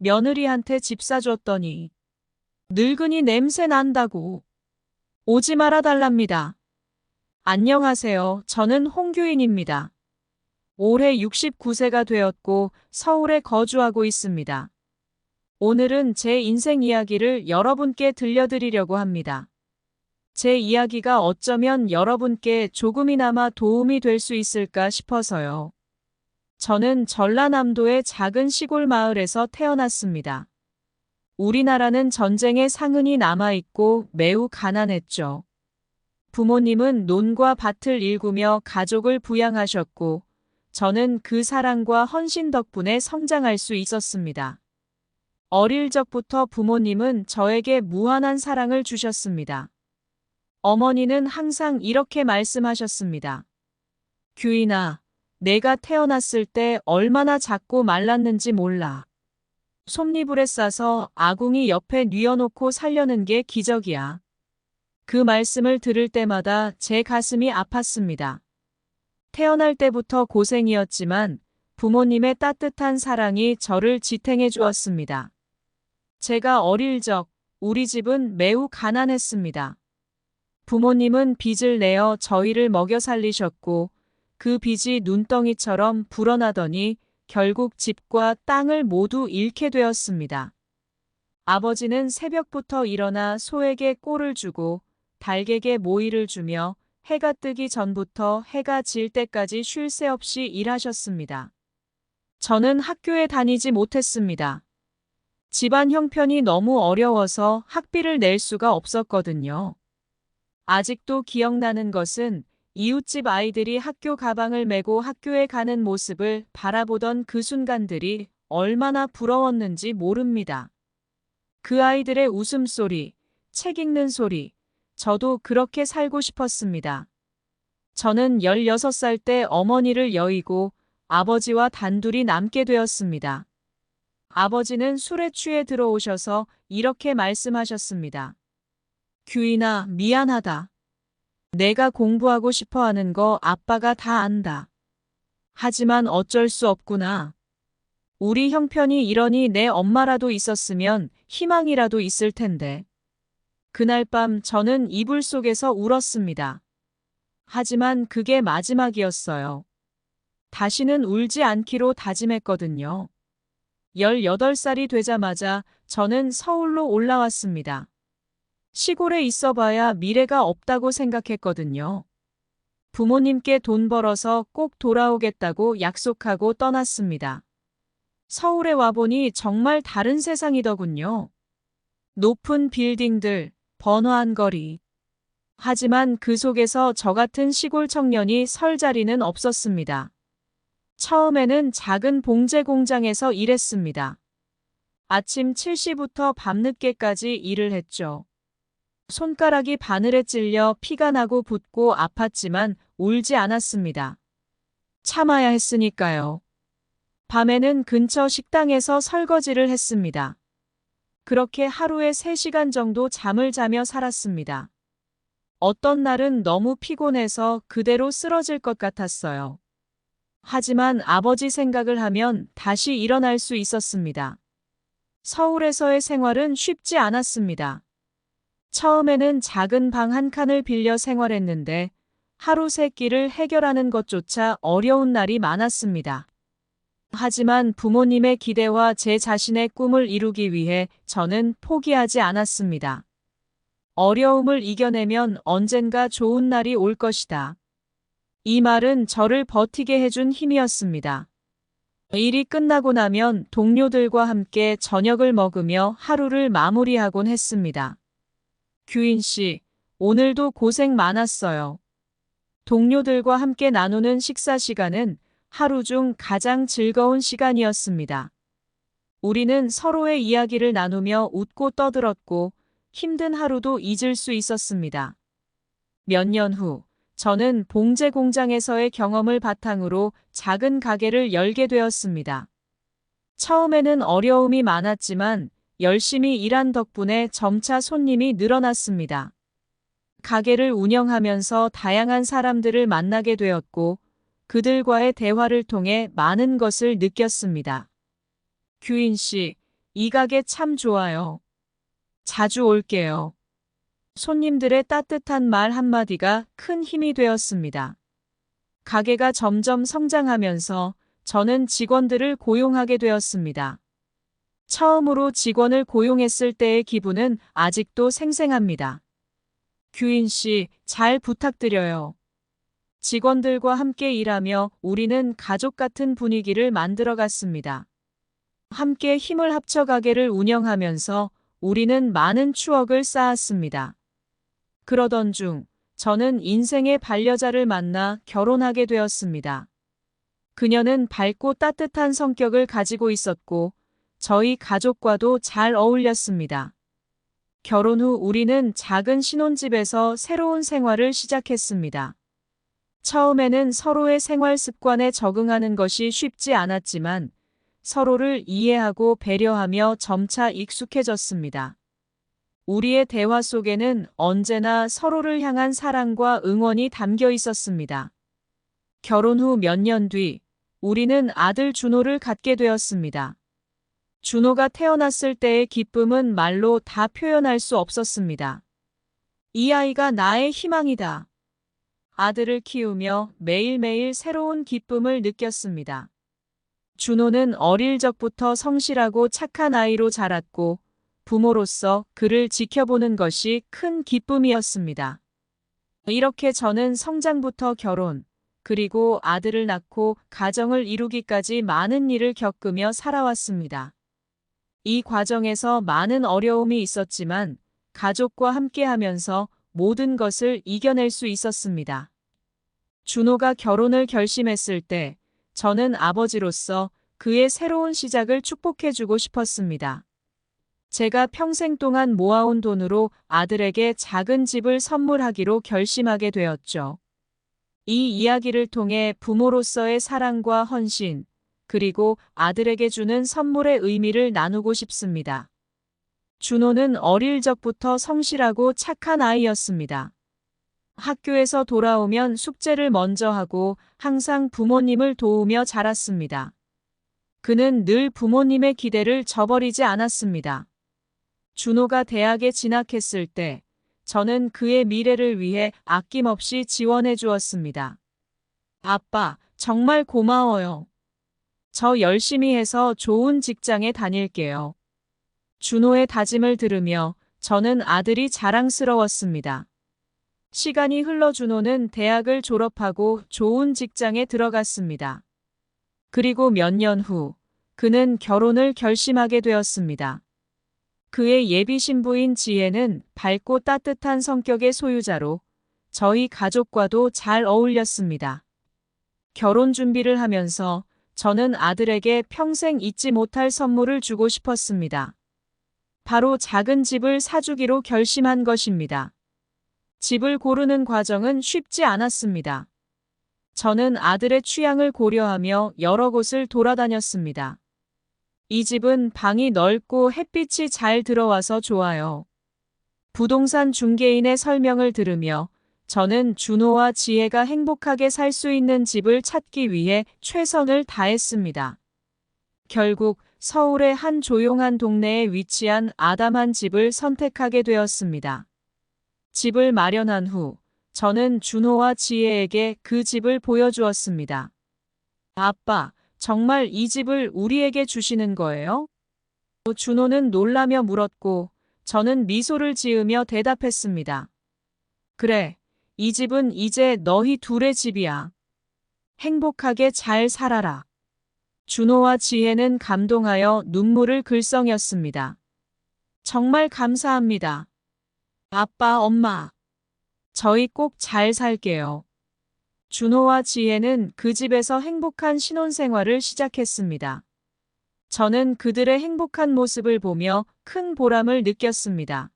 며느리한테 집 사줬더니 늙은이 냄새 난다고 오지 말아 달랍니다. 안녕하세요. 저는 홍규인입니다. 올해 69세가 되었고 서울에 거주하고 있습니다. 오늘은 제 인생 이야기를 여러분께 들려드리려고 합니다. 제 이야기가 어쩌면 여러분께 조금이나마 도움이 될 수 있을까 싶어서요. 저는 전라남도의 작은 시골 마을에서 태어났습니다. 우리나라는 전쟁의 상흔이 남아있고 매우 가난했죠. 부모님은 논과 밭을 일구며 가족을 부양하셨고, 저는 그 사랑과 헌신 덕분에 성장할 수 있었습니다. 어릴 적부터 부모님은 저에게 무한한 사랑을 주셨습니다. 어머니는 항상 이렇게 말씀하셨습니다. 규인아, 내가 태어났을 때 얼마나 작고 말랐는지 몰라. 솜니불에 싸서 아궁이 옆에 뉘어놓고 살려는 게 기적이야. 그 말씀을 들을 때마다 제 가슴이 아팠습니다. 태어날 때부터 고생이었지만 부모님의 따뜻한 사랑이 저를 지탱해 주었습니다. 제가 어릴 적 우리 집은 매우 가난했습니다. 부모님은 빚을 내어 저희를 먹여 살리셨고 그 빚이 눈덩이처럼 불어나더니 결국 집과 땅을 모두 잃게 되었습니다. 아버지는 새벽부터 일어나 소에게 꼴을 주고 닭에게 모이를 주며 해가 뜨기 전부터 해가 질 때까지 쉴 새 없이 일하셨습니다. 저는 학교에 다니지 못했습니다. 집안 형편이 너무 어려워서 학비를 낼 수가 없었거든요. 아직도 기억나는 것은 이웃집 아이들이 학교 가방을 메고 학교에 가는 모습을 바라보던 그 순간들이 얼마나 부러웠는지 모릅니다. 그 아이들의 웃음소리, 책 읽는 소리, 저도 그렇게 살고 싶었습니다. 저는 16살 때 어머니를 여의고 아버지와 단둘이 남게 되었습니다. 아버지는 술에 취해 들어오셔서 이렇게 말씀하셨습니다. 규인아, 미안하다. 내가 공부하고 싶어 하는 거 아빠가 다 안다. 하지만 어쩔 수 없구나. 우리 형편이 이러니 내 엄마라도 있었으면 희망이라도 있을 텐데. 그날 밤 저는 이불 속에서 울었습니다. 하지만 그게 마지막이었어요. 다시는 울지 않기로 다짐했거든요. 18살이 되자마자 저는 서울로 올라왔습니다. 시골에 있어봐야 미래가 없다고 생각했거든요. 부모님께 돈 벌어서 꼭 돌아오겠다고 약속하고 떠났습니다. 서울에 와보니 정말 다른 세상이더군요. 높은 빌딩들, 번화한 거리. 하지만 그 속에서 저 같은 시골 청년이 설 자리는 없었습니다. 처음에는 작은 봉제 공장에서 일했습니다. 아침 7시부터 밤늦게까지 일을 했죠. 손가락이 바늘에 찔려 피가 나고 붓고 아팠지만 울지 않았습니다. 참아야 했으니까요. 밤에는 근처 식당에서 설거지를 했습니다. 그렇게 하루에 3시간 정도 잠을 자며 살았습니다. 어떤 날은 너무 피곤해서 그대로 쓰러질 것 같았어요. 하지만 아버지 생각을 하면 다시 일어날 수 있었습니다. 서울에서의 생활은 쉽지 않았습니다. 처음에는 작은 방 한 칸을 빌려 생활했는데 하루 세 끼를 해결하는 것조차 어려운 날이 많았습니다. 하지만 부모님의 기대와 제 자신의 꿈을 이루기 위해 저는 포기하지 않았습니다. 어려움을 이겨내면 언젠가 좋은 날이 올 것이다. 이 말은 저를 버티게 해준 힘이었습니다. 일이 끝나고 나면 동료들과 함께 저녁을 먹으며 하루를 마무리하곤 했습니다. 규인 씨, 오늘도 고생 많았어요. 동료들과 함께 나누는 식사 시간은 하루 중 가장 즐거운 시간이었습니다. 우리는 서로의 이야기를 나누며 웃고 떠들었고 힘든 하루도 잊을 수 있었습니다. 몇 년 후, 저는 봉제 공장에서의 경험을 바탕으로 작은 가게를 열게 되었습니다. 처음에는 어려움이 많았지만 열심히 일한 덕분에 점차 손님이 늘어났습니다. 가게를 운영하면서 다양한 사람들을 만나게 되었고 그들과의 대화를 통해 많은 것을 느꼈습니다. 규인 씨, 이 가게 참 좋아요. 자주 올게요. 손님들의 따뜻한 말 한마디가 큰 힘이 되었습니다. 가게가 점점 성장하면서 저는 직원들을 고용하게 되었습니다. 처음으로 직원을 고용했을 때의 기분은 아직도 생생합니다. 규인 씨, 잘 부탁드려요. 직원들과 함께 일하며 우리는 가족 같은 분위기를 만들어 갔습니다. 함께 힘을 합쳐 가게를 운영하면서 우리는 많은 추억을 쌓았습니다. 그러던 중 저는 인생의 반려자를 만나 결혼하게 되었습니다. 그녀는 밝고 따뜻한 성격을 가지고 있었고 저희 가족과도 잘 어울렸습니다. 결혼 후 우리는 작은 신혼집에서 새로운 생활을 시작했습니다. 처음에는 서로의 생활 습관에 적응하는 것이 쉽지 않았지만 서로를 이해하고 배려하며 점차 익숙해졌습니다. 우리의 대화 속에는 언제나 서로를 향한 사랑과 응원이 담겨 있었습니다. 결혼 후 몇 년 뒤, 우리는 아들 준호를 갖게 되었습니다. 준호가 태어났을 때의 기쁨은 말로 다 표현할 수 없었습니다. 이 아이가 나의 희망이다. 아들을 키우며 매일매일 새로운 기쁨을 느꼈습니다. 준호는 어릴 적부터 성실하고 착한 아이로 자랐고 부모로서 그를 지켜보는 것이 큰 기쁨이었습니다. 이렇게 저는 성장부터 결혼, 그리고 아들을 낳고 가정을 이루기까지 많은 일을 겪으며 살아왔습니다. 이 과정에서 많은 어려움이 있었지만 가족과 함께하면서 모든 것을 이겨낼 수 있었습니다. 준호가 결혼을 결심했을 때 저는 아버지로서 그의 새로운 시작을 축복해주고 싶었습니다. 제가 평생 동안 모아온 돈으로 아들에게 작은 집을 선물하기로 결심하게 되었죠. 이 이야기를 통해 부모로서의 사랑과 헌신, 그리고 아들에게 주는 선물의 의미를 나누고 싶습니다. 준호는 어릴 적부터 성실하고 착한 아이였습니다. 학교에서 돌아오면 숙제를 먼저 하고 항상 부모님을 도우며 자랐습니다. 그는 늘 부모님의 기대를 저버리지 않았습니다. 준호가 대학에 진학했을 때 저는 그의 미래를 위해 아낌없이 지원해 주었습니다. 아빠, 정말 고마워요. 저 열심히 해서 좋은 직장에 다닐게요. 준호의 다짐을 들으며 저는 아들이 자랑스러웠습니다. 시간이 흘러 준호는 대학을 졸업하고 좋은 직장에 들어갔습니다. 그리고 몇 년 후 그는 결혼을 결심하게 되었습니다. 그의 예비 신부인 지혜는 밝고 따뜻한 성격의 소유자로 저희 가족과도 잘 어울렸습니다. 결혼 준비를 하면서 저는 아들에게 평생 잊지 못할 선물을 주고 싶었습니다. 바로 작은 집을 사주기로 결심한 것입니다. 집을 고르는 과정은 쉽지 않았습니다. 저는 아들의 취향을 고려하며 여러 곳을 돌아다녔습니다. 이 집은 방이 넓고 햇빛이 잘 들어와서 좋아요. 부동산 중개인의 설명을 들으며 저는 준호와 지혜가 행복하게 살 수 있는 집을 찾기 위해 최선을 다했습니다. 결국 서울의 한 조용한 동네에 위치한 아담한 집을 선택하게 되었습니다. 집을 마련한 후 저는 준호와 지혜에게 그 집을 보여주었습니다. 아빠, 정말 이 집을 우리에게 주시는 거예요? 준호는 놀라며 물었고 저는 미소를 지으며 대답했습니다. 그래, 이 집은 이제 너희 둘의 집이야. 행복하게 잘 살아라. 준호와 지혜는 감동하여 눈물을 글썽였습니다. 정말 감사합니다. 아빠, 엄마. 저희 꼭 잘 살게요. 준호와 지혜는 그 집에서 행복한 신혼생활을 시작했습니다. 저는 그들의 행복한 모습을 보며 큰 보람을 느꼈습니다.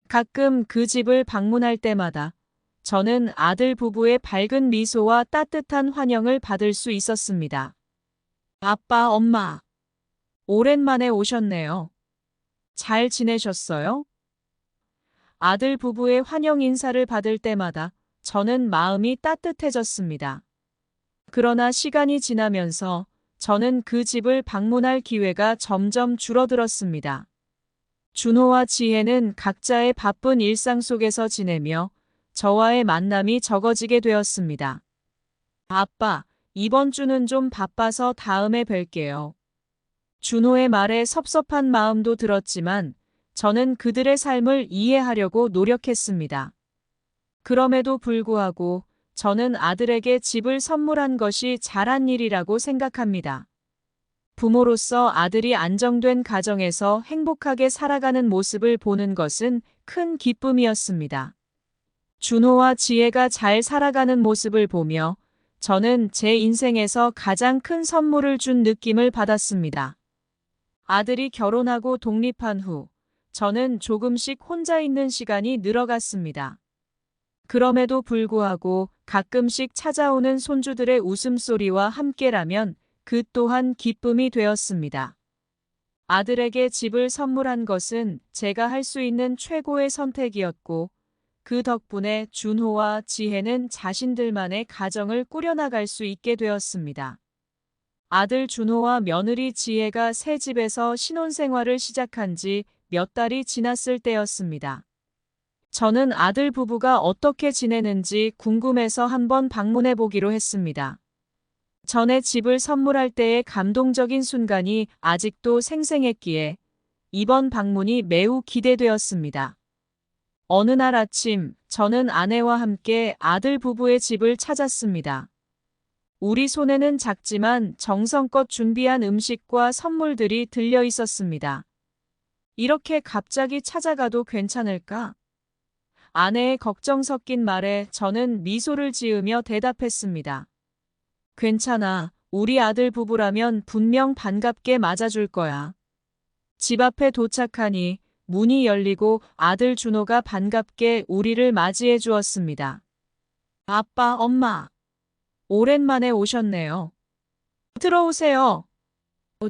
가끔 그 집을 방문할 때마다 저는 아들 부부의 밝은 미소와 따뜻한 환영을 받을 수 있었습니다. 아빠, 엄마. 오랜만에 오셨네요. 잘 지내셨어요? 아들 부부의 환영 인사를 받을 때마다 저는 마음이 따뜻해졌습니다. 그러나 시간이 지나면서 저는 그 집을 방문할 기회가 점점 줄어들었습니다. 준호와 지혜는 각자의 바쁜 일상 속에서 지내며 저와의 만남이 적어지게 되었습니다. 아빠, 이번 주는 좀 바빠서 다음에 뵐게요. 준호의 말에 섭섭한 마음도 들었지만 저는 그들의 삶을 이해하려고 노력했습니다. 그럼에도 불구하고 저는 아들에게 집을 선물한 것이 잘한 일이라고 생각합니다. 부모로서 아들이 안정된 가정에서 행복하게 살아가는 모습을 보는 것은 큰 기쁨이었습니다. 준호와 지혜가 잘 살아가는 모습을 보며 저는 제 인생에서 가장 큰 선물을 준 느낌을 받았습니다. 아들이 결혼하고 독립한 후 저는 조금씩 혼자 있는 시간이 늘어갔습니다. 그럼에도 불구하고 가끔씩 찾아오는 손주들의 웃음소리와 함께라면 그 또한 기쁨이 되었습니다. 아들에게 집을 선물한 것은 제가 할 수 있는 최고의 선택이었고 그 덕분에 준호와 지혜는 자신들만의 가정을 꾸려나갈 수 있게 되었습니다. 아들 준호와 며느리 지혜가 새 집에서 신혼생활을 시작한 지 몇 달이 지났을 때였습니다. 저는 아들 부부가 어떻게 지내는지 궁금해서 한번 방문해 보기로 했습니다. 전에 집을 선물할 때의 감동적인 순간이 아직도 생생했기에 이번 방문이 매우 기대되었습니다. 어느 날 아침, 저는 아내와 함께 아들 부부의 집을 찾았습니다. 우리 손에는 작지만 정성껏 준비한 음식과 선물들이 들려 있었습니다. 이렇게 갑자기 찾아가도 괜찮을까? 아내의 걱정 섞인 말에 저는 미소를 지으며 대답했습니다. 괜찮아. 우리 아들 부부라면 분명 반갑게 맞아줄 거야. 집 앞에 도착하니 문이 열리고 아들 준호가 반갑게 우리를 맞이해 주었습니다. 아빠, 엄마. 오랜만에 오셨네요. 들어오세요.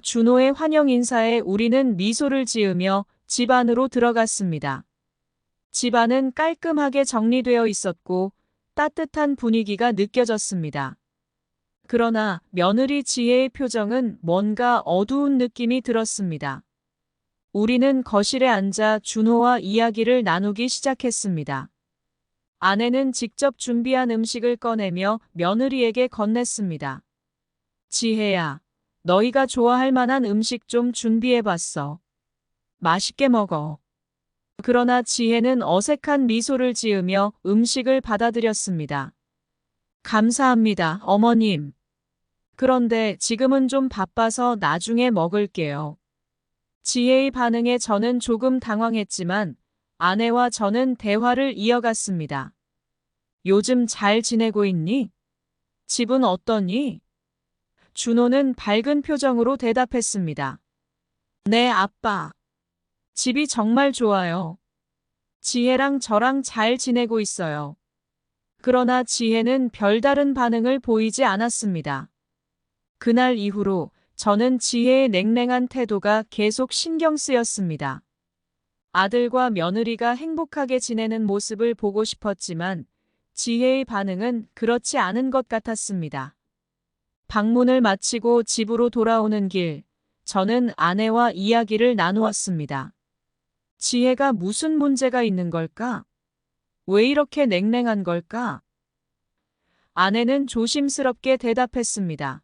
준호의 환영 인사에 우리는 미소를 지으며 집 안으로 들어갔습니다. 집 안은 깔끔하게 정리되어 있었고 따뜻한 분위기가 느껴졌습니다. 그러나 며느리 지혜의 표정은 뭔가 어두운 느낌이 들었습니다. 우리는 거실에 앉아 준호와 이야기를 나누기 시작했습니다. 아내는 직접 준비한 음식을 꺼내며 며느리에게 건넸습니다. 지혜야, 너희가 좋아할 만한 음식 좀 준비해봤어. 맛있게 먹어. 그러나 지혜는 어색한 미소를 지으며 음식을 받아들였습니다. 감사합니다, 어머님. 그런데 지금은 좀 바빠서 나중에 먹을게요. 지혜의 반응에 저는 조금 당황했지만 아내와 저는 대화를 이어갔습니다. 요즘 잘 지내고 있니? 집은 어떠니? 준호는 밝은 표정으로 대답했습니다. 네, 아빠. 집이 정말 좋아요. 지혜랑 저랑 잘 지내고 있어요. 그러나 지혜는 별다른 반응을 보이지 않았습니다. 그날 이후로 저는 지혜의 냉랭한 태도가 계속 신경 쓰였습니다. 아들과 며느리가 행복하게 지내는 모습을 보고 싶었지만 지혜의 반응은 그렇지 않은 것 같았습니다. 방문을 마치고 집으로 돌아오는 길, 저는 아내와 이야기를 나누었습니다. 지혜가 무슨 문제가 있는 걸까? 왜 이렇게 냉랭한 걸까? 아내는 조심스럽게 대답했습니다.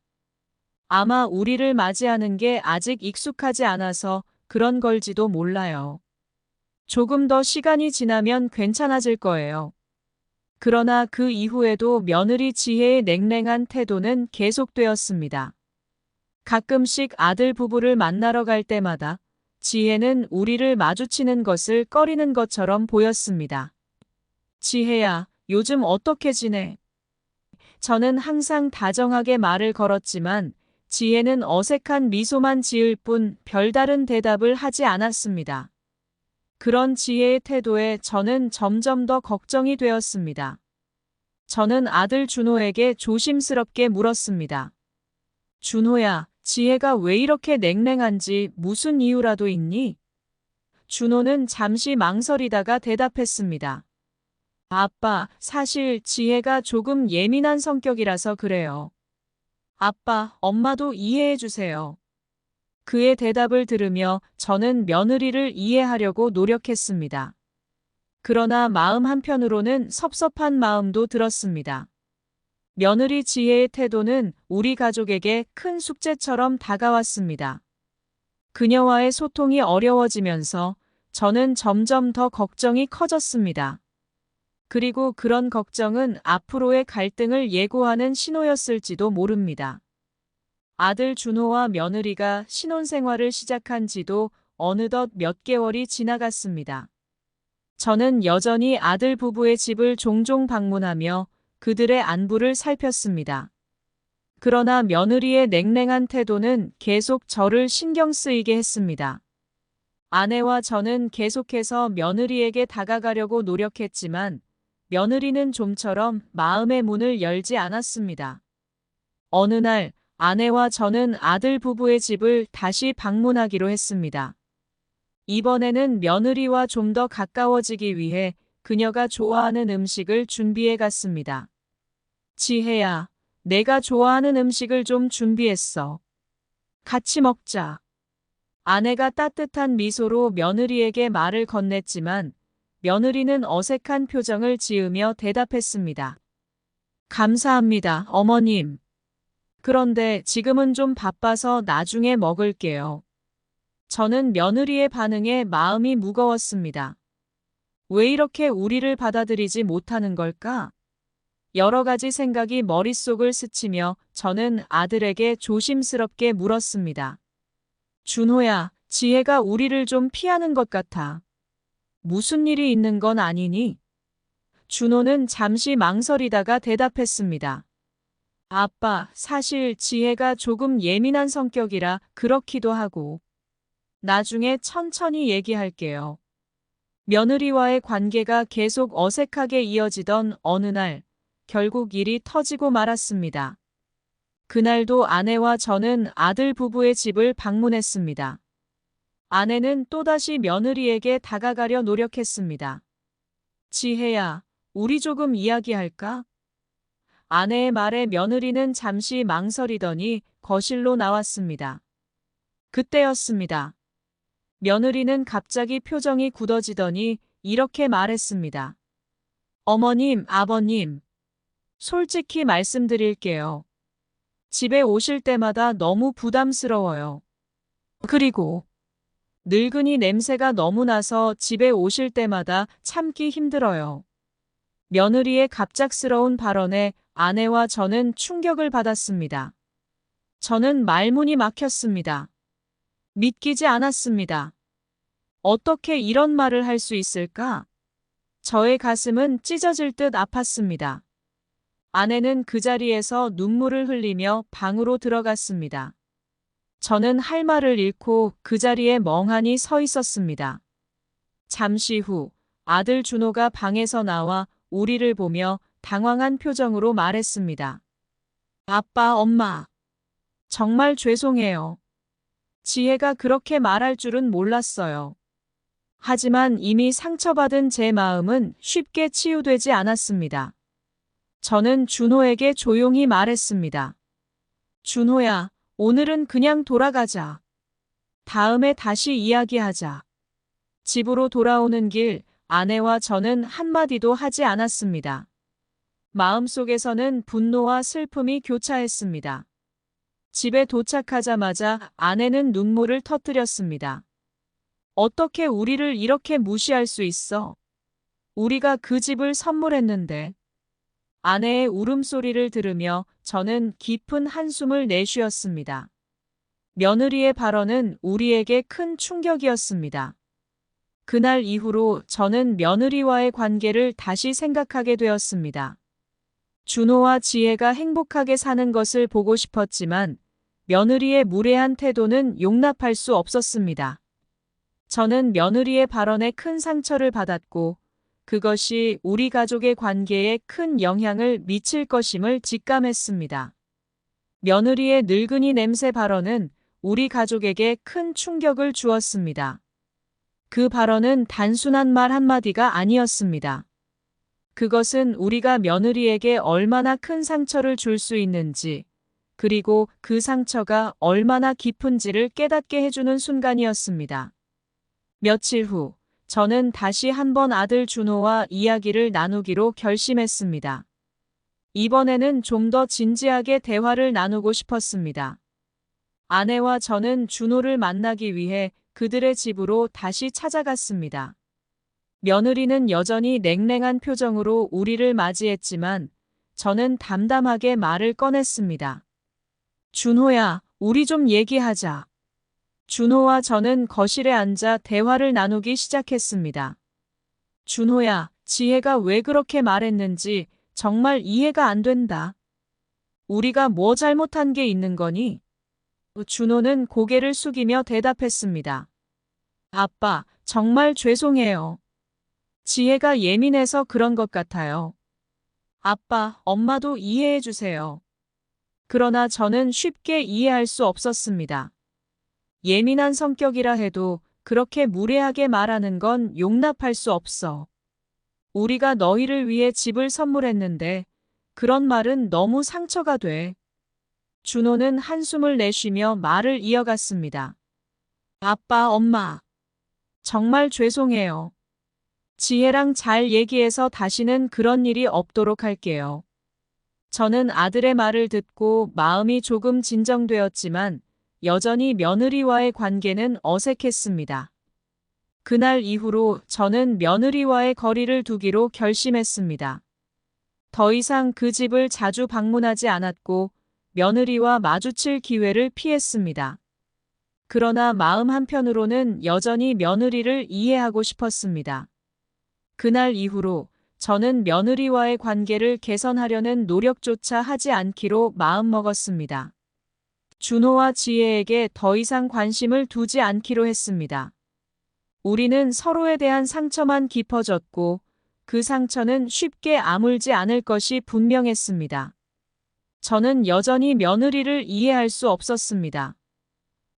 아마 우리를 맞이하는 게 아직 익숙하지 않아서 그런 걸지도 몰라요. 조금 더 시간이 지나면 괜찮아질 거예요. 그러나 그 이후에도 며느리 지혜의 냉랭한 태도는 계속되었습니다. 가끔씩 아들 부부를 만나러 갈 때마다 지혜는 우리를 마주치는 것을 꺼리는 것처럼 보였습니다. 지혜야, 요즘 어떻게 지내? 저는 항상 다정하게 말을 걸었지만 지혜는 어색한 미소만 지을 뿐 별다른 대답을 하지 않았습니다. 그런 지혜의 태도에 저는 점점 더 걱정이 되었습니다. 저는 아들 준호에게 조심스럽게 물었습니다. 준호야, 지혜가 왜 이렇게 냉랭한지 무슨 이유라도 있니? 준호는 잠시 망설이다가 대답했습니다. 아빠, 사실 지혜가 조금 예민한 성격이라서 그래요. 아빠, 엄마도 이해해 주세요. 그의 대답을 들으며 저는 며느리를 이해하려고 노력했습니다. 그러나 마음 한편으로는 섭섭한 마음도 들었습니다. 며느리 지혜의 태도는 우리 가족에게 큰 숙제처럼 다가왔습니다. 그녀와의 소통이 어려워지면서 저는 점점 더 걱정이 커졌습니다. 그리고 그런 걱정은 앞으로의 갈등을 예고하는 신호였을지도 모릅니다. 아들 준호와 며느리가 신혼생활을 시작한 지도 어느덧 몇 개월이 지나갔습니다. 저는 여전히 아들 부부의 집을 종종 방문하며 그들의 안부를 살폈습니다. 그러나 며느리의 냉랭한 태도는 계속 저를 신경 쓰이게 했습니다. 아내와 저는 계속해서 며느리에게 다가가려고 노력했지만 며느리는 좀처럼 마음의 문을 열지 않았습니다. 어느 날 아내와 저는 아들 부부의 집을 다시 방문하기로 했습니다. 이번에는 며느리와 좀 더 가까워지기 위해 그녀가 좋아하는 음식을 준비해 갔습니다. 지혜야, 내가 좋아하는 음식을 좀 준비했어. 같이 먹자. 아내가 따뜻한 미소로 며느리에게 말을 건넸지만 며느리는 어색한 표정을 지으며 대답했습니다. 감사합니다, 어머님. 그런데 지금은 좀 바빠서 나중에 먹을게요. 저는 며느리의 반응에 마음이 무거웠습니다. 왜 이렇게 우리를 받아들이지 못하는 걸까? 여러 가지 생각이 머릿속을 스치며 저는 아들에게 조심스럽게 물었습니다. 준호야, 지혜가 우리를 좀 피하는 것 같아. 무슨 일이 있는 건 아니니? 준호는 잠시 망설이다가 대답했습니다. 아빠, 사실 지혜가 조금 예민한 성격이라 그렇기도 하고. 나중에 천천히 얘기할게요. 며느리와의 관계가 계속 어색하게 이어지던 어느 날, 결국 일이 터지고 말았습니다. 그날도 아내와 저는 아들 부부의 집을 방문했습니다. 아내는 또다시 며느리에게 다가가려 노력했습니다. 지혜야, 우리 조금 이야기할까? 아내의 말에 며느리는 잠시 망설이더니 거실로 나왔습니다. 그때였습니다. 며느리는 갑자기 표정이 굳어지더니 이렇게 말했습니다. 어머님, 아버님, 솔직히 말씀드릴게요. 집에 오실 때마다 너무 부담스러워요. 그리고 늙은이 냄새가 너무 나서 집에 오실 때마다 참기 힘들어요. 며느리의 갑작스러운 발언에 아내와 저는 충격을 받았습니다. 저는 말문이 막혔습니다. 믿기지 않았습니다. 어떻게 이런 말을 할 수 있을까? 저의 가슴은 찢어질 듯 아팠습니다. 아내는 그 자리에서 눈물을 흘리며 방으로 들어갔습니다. 저는 할 말을 잃고 그 자리에 멍하니 서 있었습니다. 잠시 후 아들 준호가 방에서 나와 우리를 보며 당황한 표정으로 말했습니다. 아빠, 엄마. 정말 죄송해요. 지혜가 그렇게 말할 줄은 몰랐어요. 하지만 이미 상처받은 제 마음은 쉽게 치유되지 않았습니다. 저는 준호에게 조용히 말했습니다. 준호야, 오늘은 그냥 돌아가자. 다음에 다시 이야기하자. 집으로 돌아오는 길, 아내와 저는 한마디도 하지 않았습니다. 마음속에서는 분노와 슬픔이 교차했습니다. 집에 도착하자마자 아내는 눈물을 터뜨렸습니다. 어떻게 우리를 이렇게 무시할 수 있어? 우리가 그 집을 선물했는데. 아내의 울음소리를 들으며 저는 깊은 한숨을 내쉬었습니다. 며느리의 발언은 우리에게 큰 충격이었습니다. 그날 이후로 저는 며느리와의 관계를 다시 생각하게 되었습니다. 준호와 지혜가 행복하게 사는 것을 보고 싶었지만 며느리의 무례한 태도는 용납할 수 없었습니다. 저는 며느리의 발언에 큰 상처를 받았고 그것이 우리 가족의 관계에 큰 영향을 미칠 것임을 직감했습니다. 며느리의 늙은이 냄새 발언은 우리 가족에게 큰 충격을 주었습니다. 그 발언은 단순한 말 한마디가 아니었습니다. 그것은 우리가 며느리에게 얼마나 큰 상처를 줄 수 있는지, 그리고 그 상처가 얼마나 깊은지를 깨닫게 해주는 순간이었습니다. 며칠 후, 저는 다시 한번 아들 준호와 이야기를 나누기로 결심했습니다. 이번에는 좀 더 진지하게 대화를 나누고 싶었습니다. 아내와 저는 준호를 만나기 위해 그들의 집으로 다시 찾아갔습니다. 며느리는 여전히 냉랭한 표정으로 우리를 맞이했지만 저는 담담하게 말을 꺼냈습니다. 준호야, 우리 좀 얘기하자. 준호와 저는 거실에 앉아 대화를 나누기 시작했습니다. 준호야, 지혜가 왜 그렇게 말했는지 정말 이해가 안 된다. 우리가 뭐 잘못한 게 있는 거니? 준호는 고개를 숙이며 대답했습니다. 아빠, 정말 죄송해요. 지혜가 예민해서 그런 것 같아요. 아빠, 엄마도 이해해 주세요. 그러나 저는 쉽게 이해할 수 없었습니다. 예민한 성격이라 해도 그렇게 무례하게 말하는 건 용납할 수 없어. 우리가 너희를 위해 집을 선물했는데 그런 말은 너무 상처가 돼. 준호는 한숨을 내쉬며 말을 이어갔습니다. 아빠, 엄마. 정말 죄송해요. 지혜랑 잘 얘기해서 다시는 그런 일이 없도록 할게요. 저는 아들의 말을 듣고 마음이 조금 진정되었지만 여전히 며느리와의 관계는 어색했습니다. 그날 이후로 저는 며느리와의 거리를 두기로 결심했습니다. 더 이상 그 집을 자주 방문하지 않았고 며느리와 마주칠 기회를 피했습니다. 그러나 마음 한편으로는 여전히 며느리를 이해하고 싶었습니다. 그날 이후로 저는 며느리와의 관계를 개선하려는 노력조차 하지 않기로 마음먹었습니다. 준호와 지혜에게 더 이상 관심을 두지 않기로 했습니다. 우리는 서로에 대한 상처만 깊어졌고 그 상처는 쉽게 아물지 않을 것이 분명했습니다. 저는 여전히 며느리를 이해할 수 없었습니다.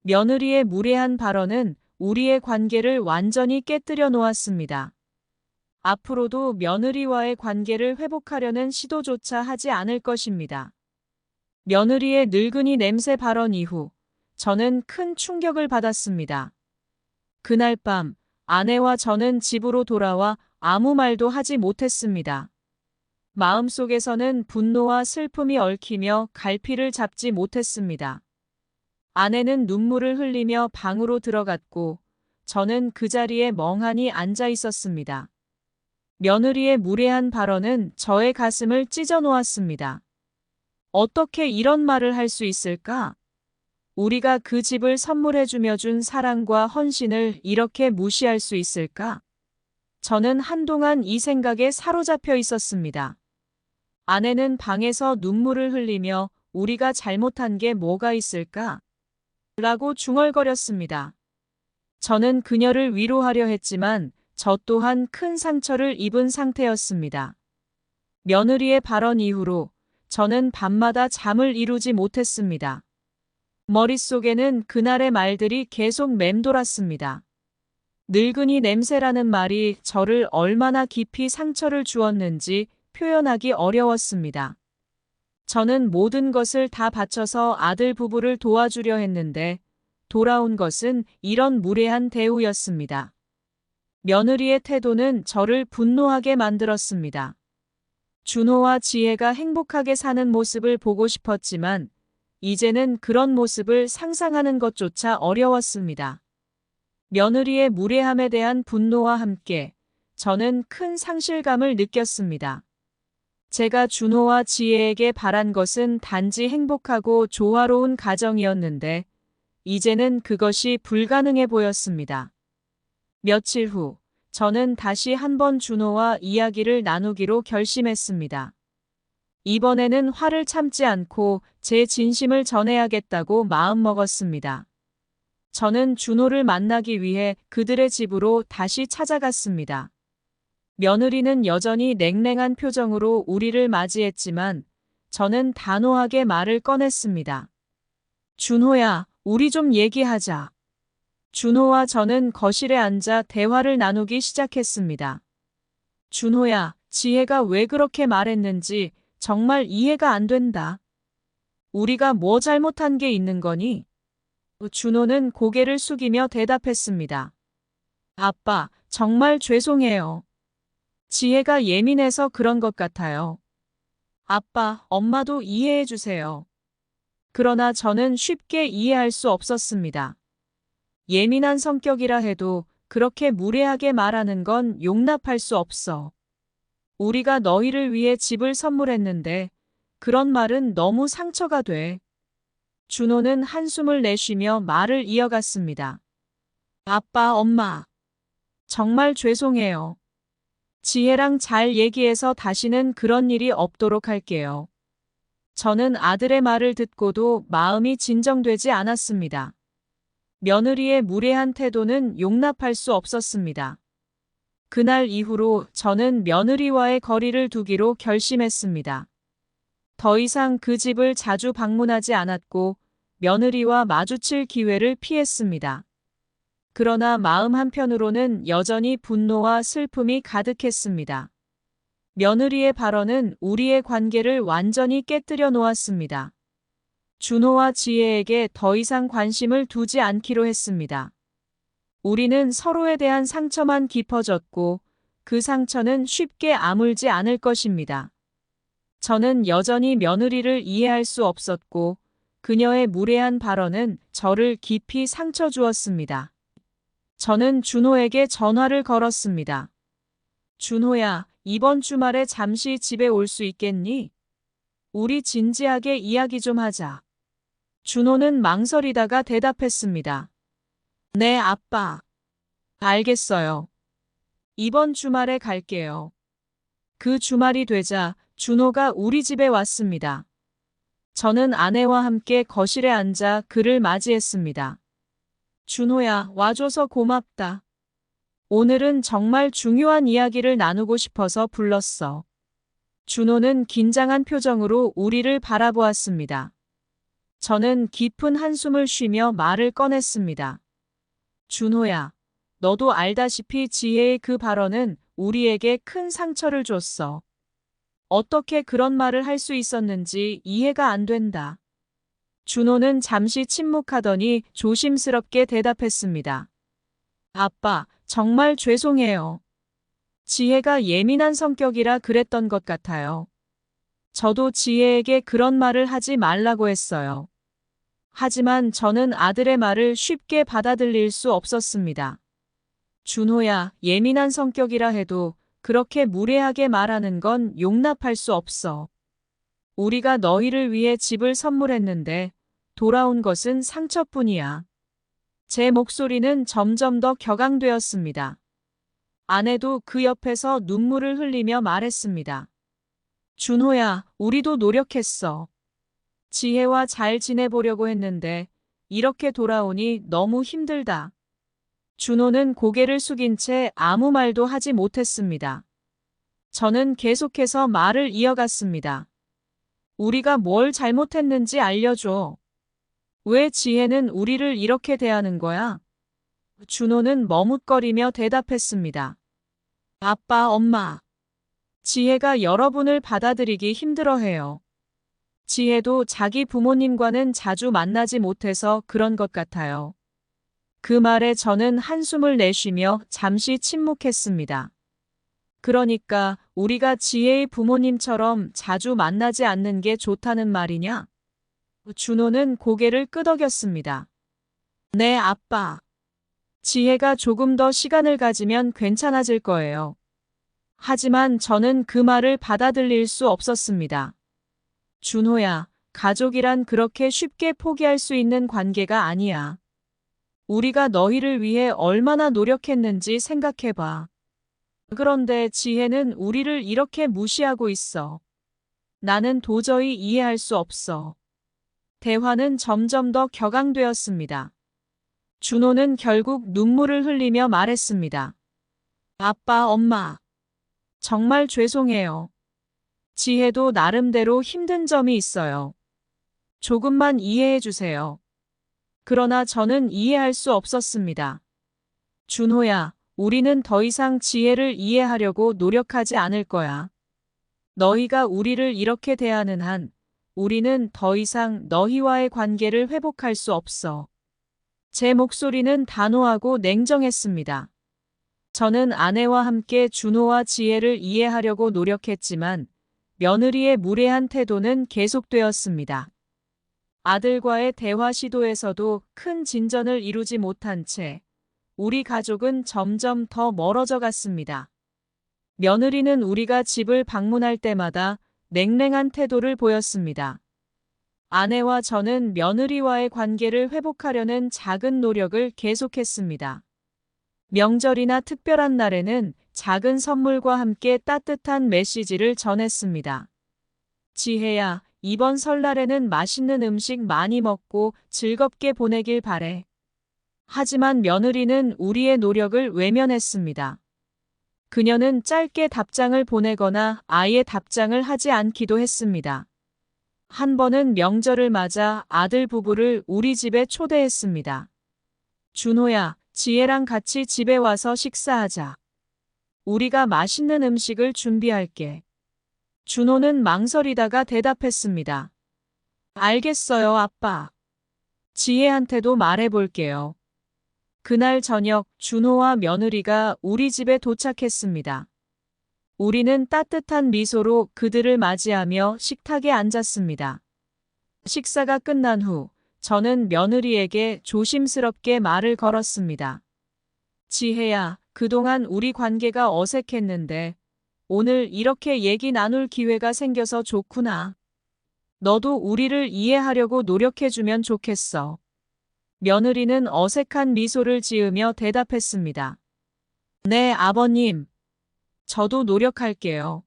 며느리의 무례한 발언은 우리의 관계를 완전히 깨뜨려 놓았습니다. 앞으로도 며느리와의 관계를 회복하려는 시도조차 하지 않을 것입니다. 며느리의 늙은이 냄새 발언 이후 저는 큰 충격을 받았습니다. 그날 밤 아내와 저는 집으로 돌아와 아무 말도 하지 못했습니다. 마음속에서는 분노와 슬픔이 얽히며 갈피를 잡지 못했습니다. 아내는 눈물을 흘리며 방으로 들어갔고 저는 그 자리에 멍하니 앉아 있었습니다. 며느리의 무례한 발언은 저의 가슴을 찢어 놓았습니다. 어떻게 이런 말을 할 수 있을까? 우리가 그 집을 선물해주며 준 사랑과 헌신을 이렇게 무시할 수 있을까? 저는 한동안 이 생각에 사로잡혀 있었습니다. 아내는 방에서 눈물을 흘리며 우리가 잘못한 게 뭐가 있을까? 라고 중얼거렸습니다. 저는 그녀를 위로하려 했지만 저 또한 큰 상처를 입은 상태였습니다. 며느리의 발언 이후로 저는 밤마다 잠을 이루지 못했습니다. 머릿속에는 그날의 말들이 계속 맴돌았습니다. 늙은이 냄새라는 말이 저를 얼마나 깊이 상처를 주었는지 표현하기 어려웠습니다. 저는 모든 것을 다 바쳐서 아들 부부를 도와주려 했는데 돌아온 것은 이런 무례한 대우였습니다. 며느리의 태도는 저를 분노하게 만들었습니다. 준호와 지혜가 행복하게 사는 모습을 보고 싶었지만 이제는 그런 모습을 상상하는 것조차 어려웠습니다. 며느리의 무례함에 대한 분노와 함께 저는 큰 상실감을 느꼈습니다. 제가 준호와 지혜에게 바란 것은 단지 행복하고 조화로운 가정이었는데 이제는 그것이 불가능해 보였습니다. 며칠 후 저는 다시 한번 준호와 이야기를 나누기로 결심했습니다. 이번에는 화를 참지 않고 제 진심을 전해야겠다고 마음먹었습니다. 저는 준호를 만나기 위해 그들의 집으로 다시 찾아갔습니다. 며느리는 여전히 냉랭한 표정으로 우리를 맞이했지만 저는 단호하게 말을 꺼냈습니다. 준호야, 우리 좀 얘기하자. 준호와 저는 거실에 앉아 대화를 나누기 시작했습니다. 준호야, 지혜가 왜 그렇게 말했는지 정말 이해가 안 된다. 우리가 뭐 잘못한 게 있는 거니? 준호는 고개를 숙이며 대답했습니다. 아빠, 정말 죄송해요. 지혜가 예민해서 그런 것 같아요. 아빠, 엄마도 이해해 주세요. 그러나 저는 쉽게 이해할 수 없었습니다. 예민한 성격이라 해도 그렇게 무례하게 말하는 건 용납할 수 없어. 우리가 너희를 위해 집을 선물했는데 그런 말은 너무 상처가 돼. 준호는 한숨을 내쉬며 말을 이어갔습니다. 아빠, 엄마. 정말 죄송해요. 지혜랑 잘 얘기해서 다시는 그런 일이 없도록 할게요. 저는 아들의 말을 듣고도 마음이 진정되지 않았습니다. 며느리의 무례한 태도는 용납할 수 없었습니다. 그날 이후로 저는 며느리와의 거리를 두기로 결심했습니다. 더 이상 그 집을 자주 방문하지 않았고 며느리와 마주칠 기회를 피했습니다. 그러나 마음 한편으로는 여전히 분노와 슬픔이 가득했습니다. 며느리의 발언은 우리의 관계를 완전히 깨뜨려 놓았습니다. 준호와 지혜에게 더 이상 관심을 두지 않기로 했습니다. 우리는 서로에 대한 상처만 깊어졌고 그 상처는 쉽게 아물지 않을 것입니다. 저는 여전히 며느리를 이해할 수 없었고 그녀의 무례한 발언은 저를 깊이 상처 주었습니다. 저는 준호에게 전화를 걸었습니다. 준호야, 이번 주말에 잠시 집에 올 수 있겠니? 우리 진지하게 이야기 좀 하자. 준호는 망설이다가 대답했습니다. 네, 아빠. 알겠어요. 이번 주말에 갈게요. 그 주말이 되자 준호가 우리 집에 왔습니다. 저는 아내와 함께 거실에 앉아 그를 맞이했습니다. 준호야, 와줘서 고맙다. 오늘은 정말 중요한 이야기를 나누고 싶어서 불렀어. 준호는 긴장한 표정으로 우리를 바라보았습니다. 저는 깊은 한숨을 쉬며 말을 꺼냈습니다. 준호야, 너도 알다시피 지혜의 그 발언은 우리에게 큰 상처를 줬어. 어떻게 그런 말을 할 수 있었는지 이해가 안 된다. 준호는 잠시 침묵하더니 조심스럽게 대답했습니다. 아빠, 정말 죄송해요. 지혜가 예민한 성격이라 그랬던 것 같아요. 저도 지혜에게 그런 말을 하지 말라고 했어요. 하지만 저는 아들의 말을 쉽게 받아들일 수 없었습니다. 준호야, 예민한 성격이라 해도 그렇게 무례하게 말하는 건 용납할 수 없어. 우리가 너희를 위해 집을 선물했는데 돌아온 것은 상처뿐이야. 제 목소리는 점점 더 격앙되었습니다. 아내도 그 옆에서 눈물을 흘리며 말했습니다. 준호야, 우리도 노력했어. 지혜와 잘 지내보려고 했는데 이렇게 돌아오니 너무 힘들다. 준호는 고개를 숙인 채 아무 말도 하지 못했습니다. 저는 계속해서 말을 이어갔습니다. 우리가 뭘 잘못했는지 알려줘. 왜 지혜는 우리를 이렇게 대하는 거야? 준호는 머뭇거리며 대답했습니다. 아빠, 엄마. 지혜가 여러분을 받아들이기 힘들어해요. 지혜도 자기 부모님과는 자주 만나지 못해서 그런 것 같아요. 그 말에 저는 한숨을 내쉬며 잠시 침묵했습니다. 그러니까 우리가 지혜의 부모님처럼 자주 만나지 않는 게 좋다는 말이냐? 준호는 고개를 끄덕였습니다. 네, 아빠. 지혜가 조금 더 시간을 가지면 괜찮아질 거예요. 하지만 저는 그 말을 받아들일 수 없었습니다. 준호야, 가족이란 그렇게 쉽게 포기할 수 있는 관계가 아니야. 우리가 너희를 위해 얼마나 노력했는지 생각해봐. 그런데 지혜는 우리를 이렇게 무시하고 있어. 나는 도저히 이해할 수 없어. 대화는 점점 더 격앙되었습니다. 준호는 결국 눈물을 흘리며 말했습니다. 아빠, 엄마. 정말 죄송해요. 지혜도 나름대로 힘든 점이 있어요. 조금만 이해해 주세요. 그러나 저는 이해할 수 없었습니다. 준호야, 우리는 더 이상 지혜를 이해하려고 노력하지 않을 거야. 너희가 우리를 이렇게 대하는 한 우리는 더 이상 너희와의 관계를 회복할 수 없어. 제 목소리는 단호하고 냉정했습니다. 저는 아내와 함께 준호와 지혜를 이해하려고 노력했지만 며느리의 무례한 태도는 계속되었습니다. 아들과의 대화 시도에서도 큰 진전을 이루지 못한 채 우리 가족은 점점 더 멀어져 갔습니다. 며느리는 우리가 집을 방문할 때마다 냉랭한 태도를 보였습니다. 아내와 저는 며느리와의 관계를 회복하려는 작은 노력을 계속했습니다. 명절이나 특별한 날에는 작은 선물과 함께 따뜻한 메시지를 전했습니다. 지혜야, 이번 설날에는 맛있는 음식 많이 먹고 즐겁게 보내길 바래. 하지만 며느리는 우리의 노력을 외면했습니다. 그녀는 짧게 답장을 보내거나 아예 답장을 하지 않기도 했습니다. 한 번은 명절을 맞아 아들 부부를 우리 집에 초대했습니다. 준호야, 지혜랑 같이 집에 와서 식사하자. 우리가 맛있는 음식을 준비할게. 준호는 망설이다가 대답했습니다. 알겠어요, 아빠. 지혜한테도 말해볼게요. 그날 저녁 준호와 며느리가 우리 집에 도착했습니다. 우리는 따뜻한 미소로 그들을 맞이하며 식탁에 앉았습니다. 식사가 끝난 후 저는 며느리에게 조심스럽게 말을 걸었습니다. 지혜야, 그동안 우리 관계가 어색했는데 오늘 이렇게 얘기 나눌 기회가 생겨서 좋구나. 너도 우리를 이해하려고 노력해주면 좋겠어. 며느리는 어색한 미소를 지으며 대답했습니다. 네, 아버님. 저도 노력할게요.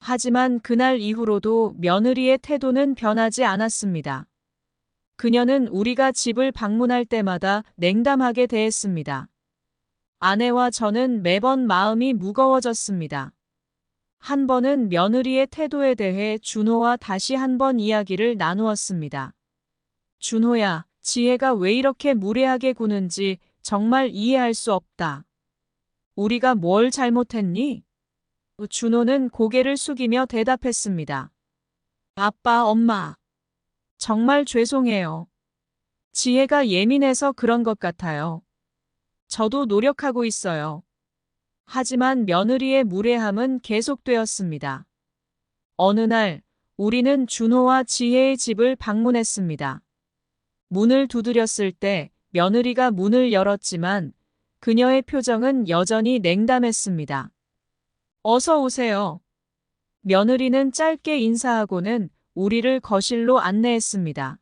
하지만 그날 이후로도 며느리의 태도는 변하지 않았습니다. 그녀는 우리가 집을 방문할 때마다 냉담하게 대했습니다. 아내와 저는 매번 마음이 무거워졌습니다. 한 번은 며느리의 태도에 대해 준호와 다시 한 번 이야기를 나누었습니다. 준호야, 지혜가 왜 이렇게 무례하게 구는지 정말 이해할 수 없다. 우리가 뭘 잘못했니? 준호는 고개를 숙이며 대답했습니다. 아빠, 엄마. 정말 죄송해요. 지혜가 예민해서 그런 것 같아요. 저도 노력하고 있어요. 하지만 며느리의 무례함은 계속되었습니다. 어느 날 우리는 준호와 지혜의 집을 방문했습니다. 문을 두드렸을 때 며느리가 문을 열었지만 그녀의 표정은 여전히 냉담했습니다. 어서 오세요. 며느리는 짧게 인사하고는 우리를 거실로 안내했습니다.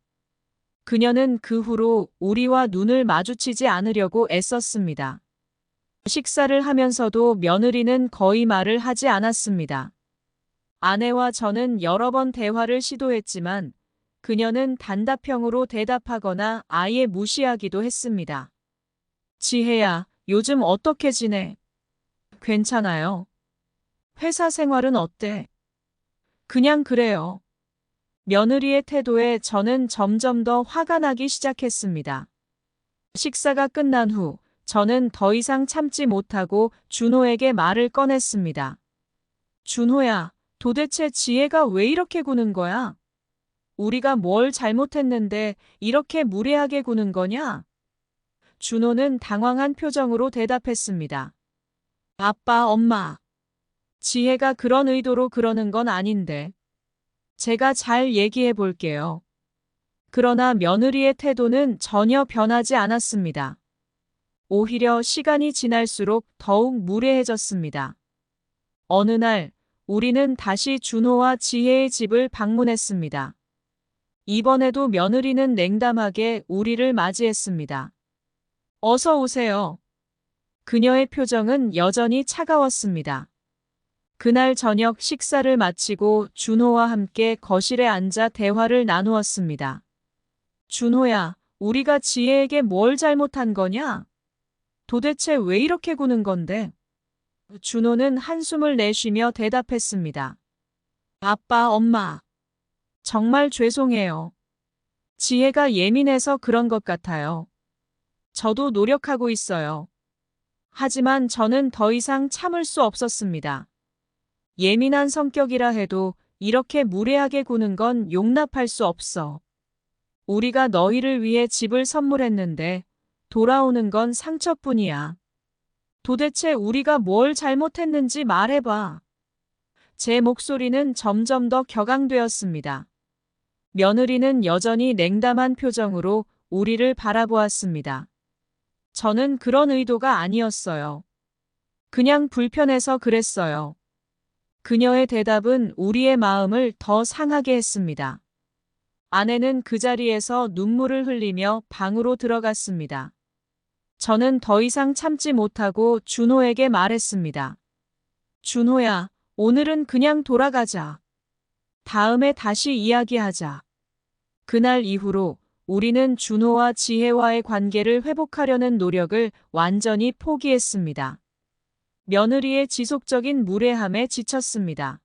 그녀는 그 후로 우리와 눈을 마주치지 않으려고 애썼습니다. 식사를 하면서도 며느리는 거의 말을 하지 않았습니다. 아내와 저는 여러 번 대화를 시도했지만 그녀는 단답형으로 대답하거나 아예 무시하기도 했습니다. 지혜야, 요즘 어떻게 지내? 괜찮아요. 회사 생활은 어때? 그냥 그래요. 며느리의 태도에 저는 점점 더 화가 나기 시작했습니다. 식사가 끝난 후 저는 더 이상 참지 못하고 준호에게 말을 꺼냈습니다. 준호야, 도대체 지혜가 왜 이렇게 구는 거야? 우리가 뭘 잘못했는데 이렇게 무례하게 구는 거냐? 준호는 당황한 표정으로 대답했습니다. 아빠, 엄마. 지혜가 그런 의도로 그러는 건 아닌데. 제가 잘 얘기해 볼게요. 그러나 며느리의 태도는 전혀 변하지 않았습니다. 오히려 시간이 지날수록 더욱 무례해졌습니다. 어느 날 우리는 다시 준호와 지혜의 집을 방문했습니다. 이번에도 며느리는 냉담하게 우리를 맞이했습니다. 어서 오세요. 그녀의 표정은 여전히 차가웠습니다. 그날 저녁 식사를 마치고 준호와 함께 거실에 앉아 대화를 나누었습니다. 준호야, 우리가 지혜에게 뭘 잘못한 거냐? 도대체 왜 이렇게 구는 건데? 준호는 한숨을 내쉬며 대답했습니다. 아빠, 엄마. 정말 죄송해요. 지혜가 예민해서 그런 것 같아요. 저도 노력하고 있어요. 하지만 저는 더 이상 참을 수 없었습니다. 예민한 성격이라 해도 이렇게 무례하게 구는 건 용납할 수 없어. 우리가 너희를 위해 집을 선물했는데 돌아오는 건 상처뿐이야. 도대체 우리가 뭘 잘못했는지 말해봐. 제 목소리는 점점 더 격앙되었습니다. 며느리는 여전히 냉담한 표정으로 우리를 바라보았습니다. 저는 그런 의도가 아니었어요. 그냥 불편해서 그랬어요. 그녀의 대답은 우리의 마음을 더 상하게 했습니다. 아내는 그 자리에서 눈물을 흘리며 방으로 들어갔습니다. 저는 더 이상 참지 못하고 준호에게 말했습니다. 준호야, 오늘은 그냥 돌아가자. 다음에 다시 이야기하자. 그날 이후로 우리는 준호와 지혜와의 관계를 회복하려는 노력을 완전히 포기했습니다. 며느리의 지속적인 무례함에 지쳤습니다.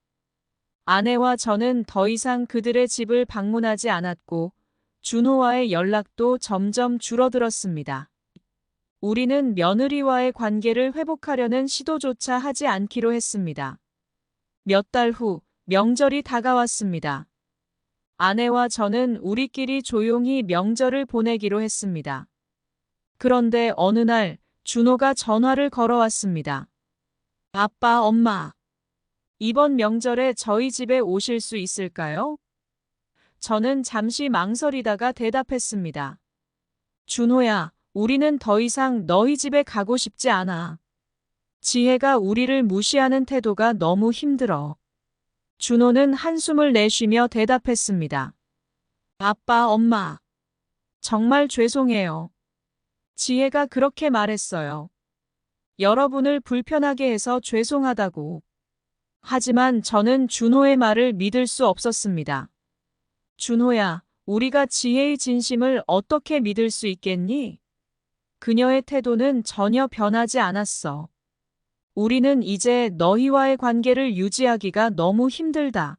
아내와 저는 더 이상 그들의 집을 방문하지 않았고 준호와의 연락도 점점 줄어들었습니다. 우리는 며느리와의 관계를 회복하려는 시도조차 하지 않기로 했습니다. 몇 달 후 명절이 다가왔습니다. 아내와 저는 우리끼리 조용히 명절을 보내기로 했습니다. 그런데 어느 날 준호가 전화를 걸어왔습니다. 아빠, 엄마, 이번 명절에 저희 집에 오실 수 있을까요? 저는 잠시 망설이다가 대답했습니다. 준호야, 우리는 더 이상 너희 집에 가고 싶지 않아. 지혜가 우리를 무시하는 태도가 너무 힘들어. 준호는 한숨을 내쉬며 대답했습니다. 아빠, 엄마, 정말 죄송해요. 지혜가 그렇게 말했어요. 여러분을 불편하게 해서 죄송하다고. 하지만 저는 준호의 말을 믿을 수 없었습니다. 준호야, 우리가 지혜의 진심을 어떻게 믿을 수 있겠니? 그녀의 태도는 전혀 변하지 않았어. 우리는 이제 너희와의 관계를 유지하기가 너무 힘들다.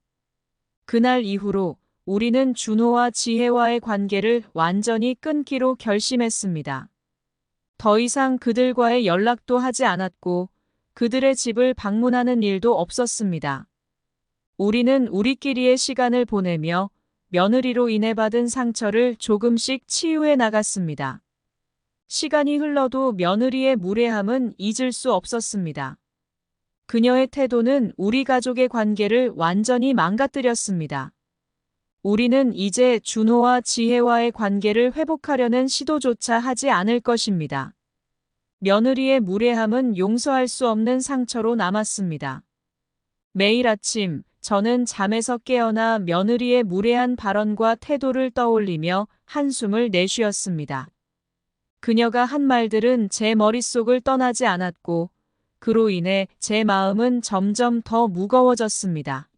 그날 이후로 우리는 준호와 지혜와의 관계를 완전히 끊기로 결심했습니다. 더 이상 그들과의 연락도 하지 않았고 그들의 집을 방문하는 일도 없었습니다. 우리는 우리끼리의 시간을 보내며 며느리로 인해 받은 상처를 조금씩 치유해 나갔습니다. 시간이 흘러도 며느리의 무례함은 잊을 수 없었습니다. 그녀의 태도는 우리 가족의 관계를 완전히 망가뜨렸습니다. 우리는 이제 준호와 지혜와의 관계를 회복하려는 시도조차 하지 않을 것입니다. 며느리의 무례함은 용서할 수 없는 상처로 남았습니다. 매일 아침 저는 잠에서 깨어나 며느리의 무례한 발언과 태도를 떠올리며 한숨을 내쉬었습니다. 그녀가 한 말들은 제 머릿속을 떠나지 않았고 그로 인해 제 마음은 점점 더 무거워졌습니다.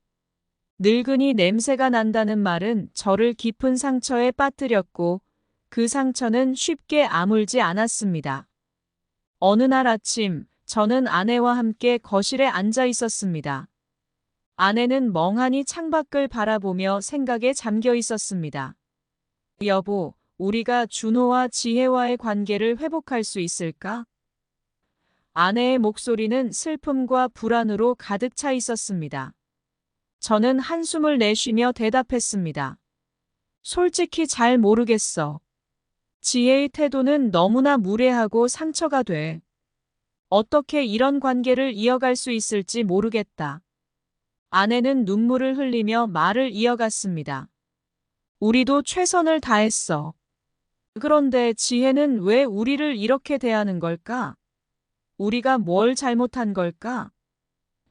늙은이 냄새가 난다는 말은 저를 깊은 상처에 빠뜨렸고 그 상처는 쉽게 아물지 않았습니다. 어느 날 아침 저는 아내와 함께 거실에 앉아 있었습니다. 아내는 멍하니 창밖을 바라보며 생각에 잠겨 있었습니다. 여보, 우리가 준호와 지혜와의 관계를 회복할 수 있을까? 아내의 목소리는 슬픔과 불안으로 가득 차 있었습니다. 저는 한숨을 내쉬며 대답했습니다. 솔직히 잘 모르겠어. 지혜의 태도는 너무나 무례하고 상처가 돼. 어떻게 이런 관계를 이어갈 수 있을지 모르겠다. 아내는 눈물을 흘리며 말을 이어갔습니다. 우리도 최선을 다했어. 그런데 지혜는 왜 우리를 이렇게 대하는 걸까? 우리가 뭘 잘못한 걸까?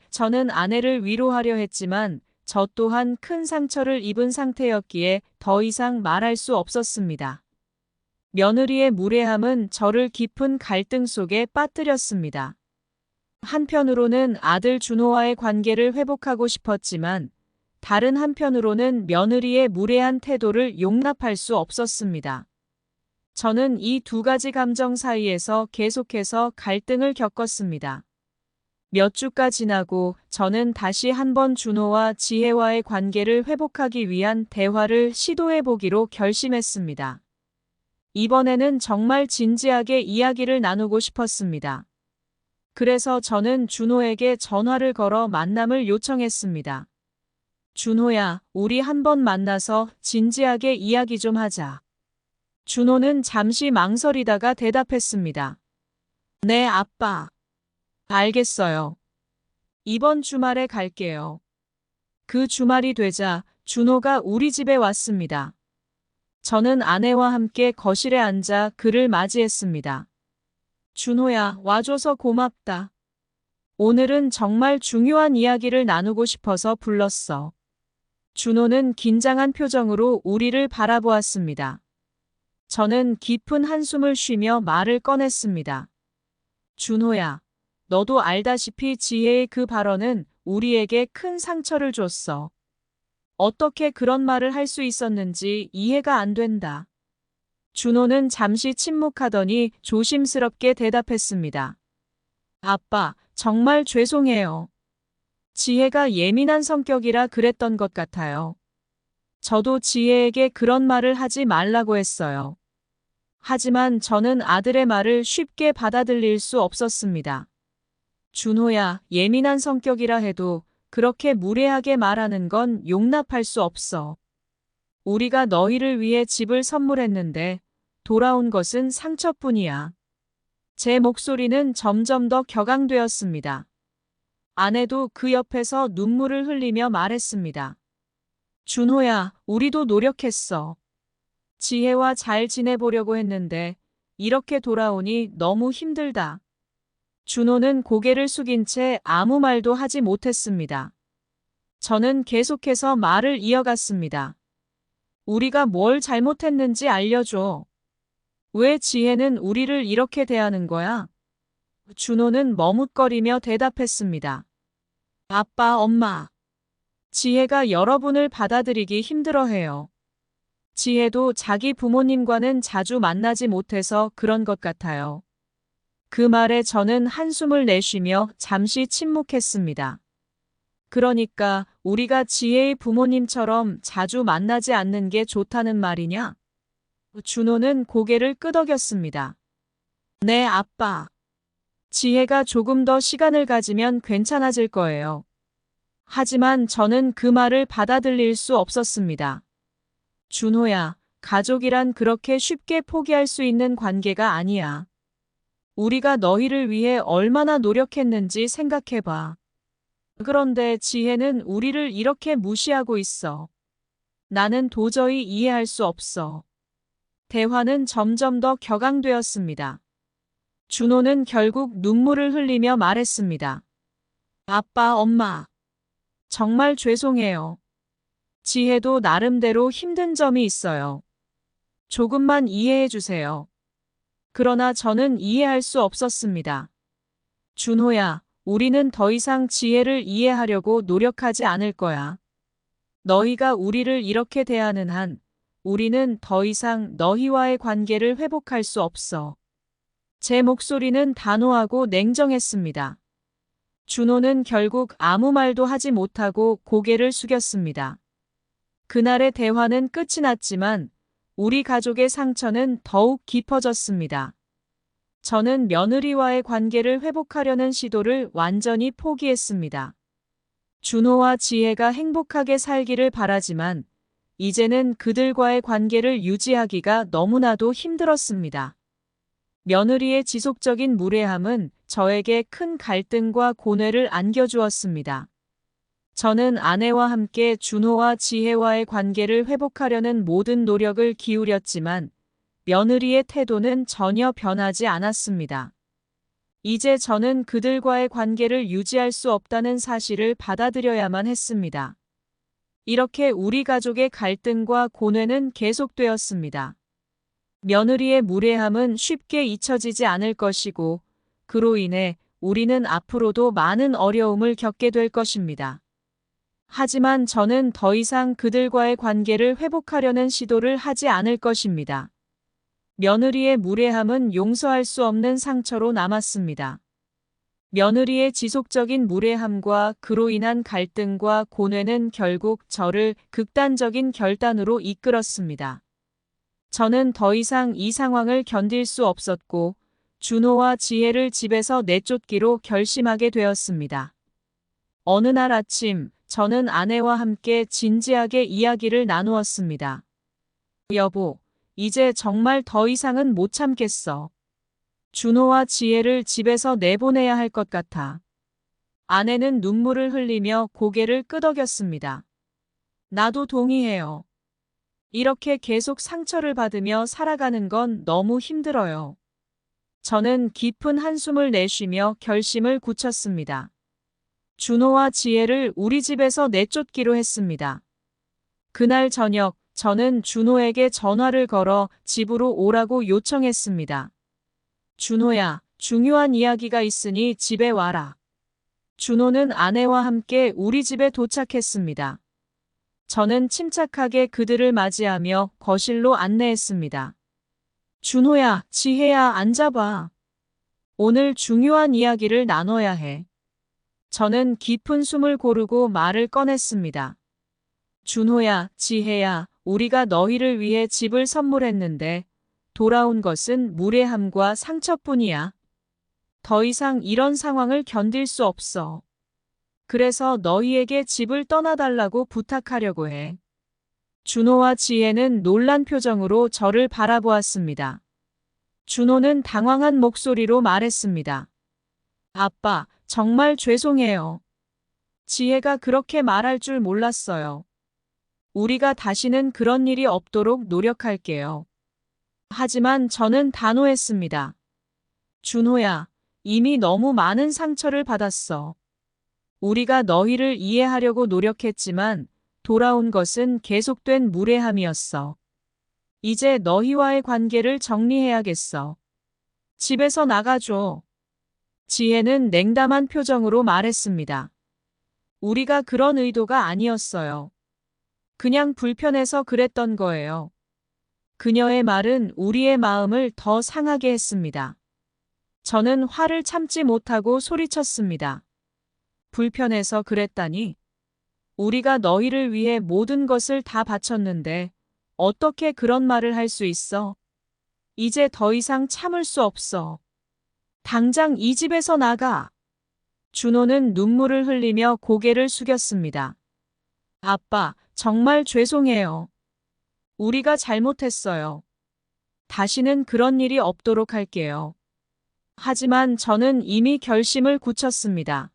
저는 아내를 위로하려 했지만 저 또한 큰 상처를 입은 상태였기에 더 이상 말할 수 없었습니다. 며느리의 무례함은 저를 깊은 갈등 속에 빠뜨렸습니다. 한편으로는 아들 준호와의 관계를 회복하고 싶었지만 다른 한편으로는 며느리의 무례한 태도를 용납할 수 없었습니다. 저는 이 두 가지 감정 사이에서 계속해서 갈등을 겪었습니다. 몇 주가 지나고 저는 다시 한번 준호와 지혜와의 관계를 회복하기 위한 대화를 시도해 보기로 결심했습니다. 이번에는 정말 진지하게 이야기를 나누고 싶었습니다. 그래서 저는 준호에게 전화를 걸어 만남을 요청했습니다. 준호야, 우리 한번 만나서 진지하게 이야기 좀 하자. 준호는 잠시 망설이다가 대답했습니다. 네, 아빠. 알겠어요. 이번 주말에 갈게요. 그 주말이 되자 준호가 우리 집에 왔습니다. 저는 아내와 함께 거실에 앉아 그를 맞이했습니다. 준호야, 와줘서 고맙다. 오늘은 정말 중요한 이야기를 나누고 싶어서 불렀어. 준호는 긴장한 표정으로 우리를 바라보았습니다. 저는 깊은 한숨을 쉬며 말을 꺼냈습니다. 준호야, 너도 알다시피 지혜의 그 발언은 우리에게 큰 상처를 줬어. 어떻게 그런 말을 할 수 있었는지 이해가 안 된다. 준호는 잠시 침묵하더니 조심스럽게 대답했습니다. 아빠, 정말 죄송해요. 지혜가 예민한 성격이라 그랬던 것 같아요. 저도 지혜에게 그런 말을 하지 말라고 했어요. 하지만 저는 아들의 말을 쉽게 받아들일 수 없었습니다. 준호야, 예민한 성격이라 해도 그렇게 무례하게 말하는 건 용납할 수 없어. 우리가 너희를 위해 집을 선물했는데 돌아온 것은 상처뿐이야. 제 목소리는 점점 더 격앙되었습니다. 아내도 그 옆에서 눈물을 흘리며 말했습니다. 준호야, 우리도 노력했어. 지혜와 잘 지내보려고 했는데 이렇게 돌아오니 너무 힘들다. 준호는 고개를 숙인 채 아무 말도 하지 못했습니다. 저는 계속해서 말을 이어갔습니다. 우리가 뭘 잘못했는지 알려줘. 왜 지혜는 우리를 이렇게 대하는 거야? 준호는 머뭇거리며 대답했습니다. 아빠, 엄마. 지혜가 여러분을 받아들이기 힘들어해요. 지혜도 자기 부모님과는 자주 만나지 못해서 그런 것 같아요. 그 말에 저는 한숨을 내쉬며 잠시 침묵했습니다. 그러니까 우리가 지혜의 부모님처럼 자주 만나지 않는 게 좋다는 말이냐? 준호는 고개를 끄덕였습니다. 네, 아빠. 지혜가 조금 더 시간을 가지면 괜찮아질 거예요. 하지만 저는 그 말을 받아들일 수 없었습니다. 준호야, 가족이란 그렇게 쉽게 포기할 수 있는 관계가 아니야. 우리가 너희를 위해 얼마나 노력했는지 생각해봐. 그런데 지혜는 우리를 이렇게 무시하고 있어. 나는 도저히 이해할 수 없어. 대화는 점점 더 격앙되었습니다. 준호는 결국 눈물을 흘리며 말했습니다. 아빠, 엄마. 정말 죄송해요. 지혜도 나름대로 힘든 점이 있어요. 조금만 이해해 주세요. 그러나 저는 이해할 수 없었습니다. 준호야, 우리는 더 이상 지혜를 이해하려고 노력하지 않을 거야. 너희가 우리를 이렇게 대하는 한 우리는 더 이상 너희와의 관계를 회복할 수 없어. 제 목소리는 단호하고 냉정했습니다. 준호는 결국 아무 말도 하지 못하고 고개를 숙였습니다. 그날의 대화는 끝이 났지만 우리 가족의 상처는 더욱 깊어졌습니다. 저는 며느리와의 관계를 회복하려는 시도를 완전히 포기했습니다. 준호와 지혜가 행복하게 살기를 바라지만 이제는 그들과의 관계를 유지하기가 너무나도 힘들었습니다. 며느리의 지속적인 무례함은 저에게 큰 갈등과 고뇌를 안겨주었습니다. 저는 아내와 함께 준호와 지혜와의 관계를 회복하려는 모든 노력을 기울였지만 며느리의 태도는 전혀 변하지 않았습니다. 이제 저는 그들과의 관계를 유지할 수 없다는 사실을 받아들여야만 했습니다. 이렇게 우리 가족의 갈등과 고뇌는 계속되었습니다. 며느리의 무례함은 쉽게 잊혀지지 않을 것이고 그로 인해 우리는 앞으로도 많은 어려움을 겪게 될 것입니다. 하지만 저는 더 이상 그들과의 관계를 회복하려는 시도를 하지 않을 것입니다. 며느리의 무례함은 용서할 수 없는 상처로 남았습니다. 며느리의 지속적인 무례함과 그로 인한 갈등과 고뇌는 결국 저를 극단적인 결단으로 이끌었습니다. 저는 더 이상 이 상황을 견딜 수 없었고 준호와 지혜를 집에서 내쫓기로 결심하게 되었습니다. 어느 날 아침 저는 아내와 함께 진지하게 이야기를 나누었습니다. 여보, 이제 정말 더 이상은 못 참겠어. 준호와 지혜를 집에서 내보내야 할 것 같아. 아내는 눈물을 흘리며 고개를 끄덕였습니다. 나도 동의해요. 이렇게 계속 상처를 받으며 살아가는 건 너무 힘들어요. 저는 깊은 한숨을 내쉬며 결심을 굳혔습니다. 준호와 지혜를 우리 집에서 내쫓기로 했습니다. 그날 저녁, 저는 준호에게 전화를 걸어 집으로 오라고 요청했습니다. 준호야, 중요한 이야기가 있으니 집에 와라. 준호는 아내와 함께 우리 집에 도착했습니다. 저는 침착하게 그들을 맞이하며 거실로 안내했습니다. 준호야, 지혜야, 앉아봐. 오늘 중요한 이야기를 나눠야 해. 저는 깊은 숨을 고르고 말을 꺼냈습니다. 준호야, 지혜야, 우리가 너희를 위해 집을 선물했는데 돌아온 것은 무례함과 상처뿐이야. 더 이상 이런 상황을 견딜 수 없어. 그래서 너희에게 집을 떠나달라고 부탁하려고 해. 준호와 지혜는 놀란 표정으로 저를 바라보았습니다. 준호는 당황한 목소리로 말했습니다. 아빠, 정말 죄송해요. 지혜가 그렇게 말할 줄 몰랐어요. 우리가 다시는 그런 일이 없도록 노력할게요. 하지만 저는 단호했습니다. 준호야, 이미 너무 많은 상처를 받았어. 우리가 너희를 이해하려고 노력했지만 돌아온 것은 계속된 무례함이었어. 이제 너희와의 관계를 정리해야겠어. 집에서 나가줘. 지혜는 냉담한 표정으로 말했습니다. 우리가 그런 의도가 아니었어요. 그냥 불편해서 그랬던 거예요. 그녀의 말은 우리의 마음을 더 상하게 했습니다. 저는 화를 참지 못하고 소리쳤습니다. 불편해서 그랬다니? 우리가 너희를 위해 모든 것을 다 바쳤는데 어떻게 그런 말을 할 수 있어? 이제 더 이상 참을 수 없어. 당장 이 집에서 나가. 준호는 눈물을 흘리며 고개를 숙였습니다. 아빠, 정말 죄송해요. 우리가 잘못했어요. 다시는 그런 일이 없도록 할게요. 하지만 저는 이미 결심을 굳혔습니다.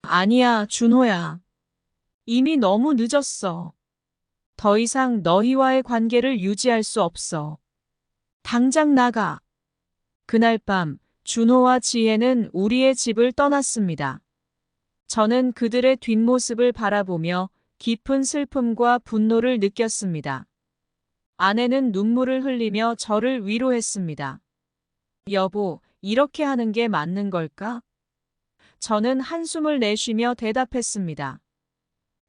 아니야, 준호야. 이미 너무 늦었어. 더 이상 너희와의 관계를 유지할 수 없어. 당장 나가. 그날 밤, 준호와 지혜는 우리의 집을 떠났습니다. 저는 그들의 뒷모습을 바라보며 깊은 슬픔과 분노를 느꼈습니다. 아내는 눈물을 흘리며 저를 위로했습니다. 여보, 이렇게 하는 게 맞는 걸까? 저는 한숨을 내쉬며 대답했습니다.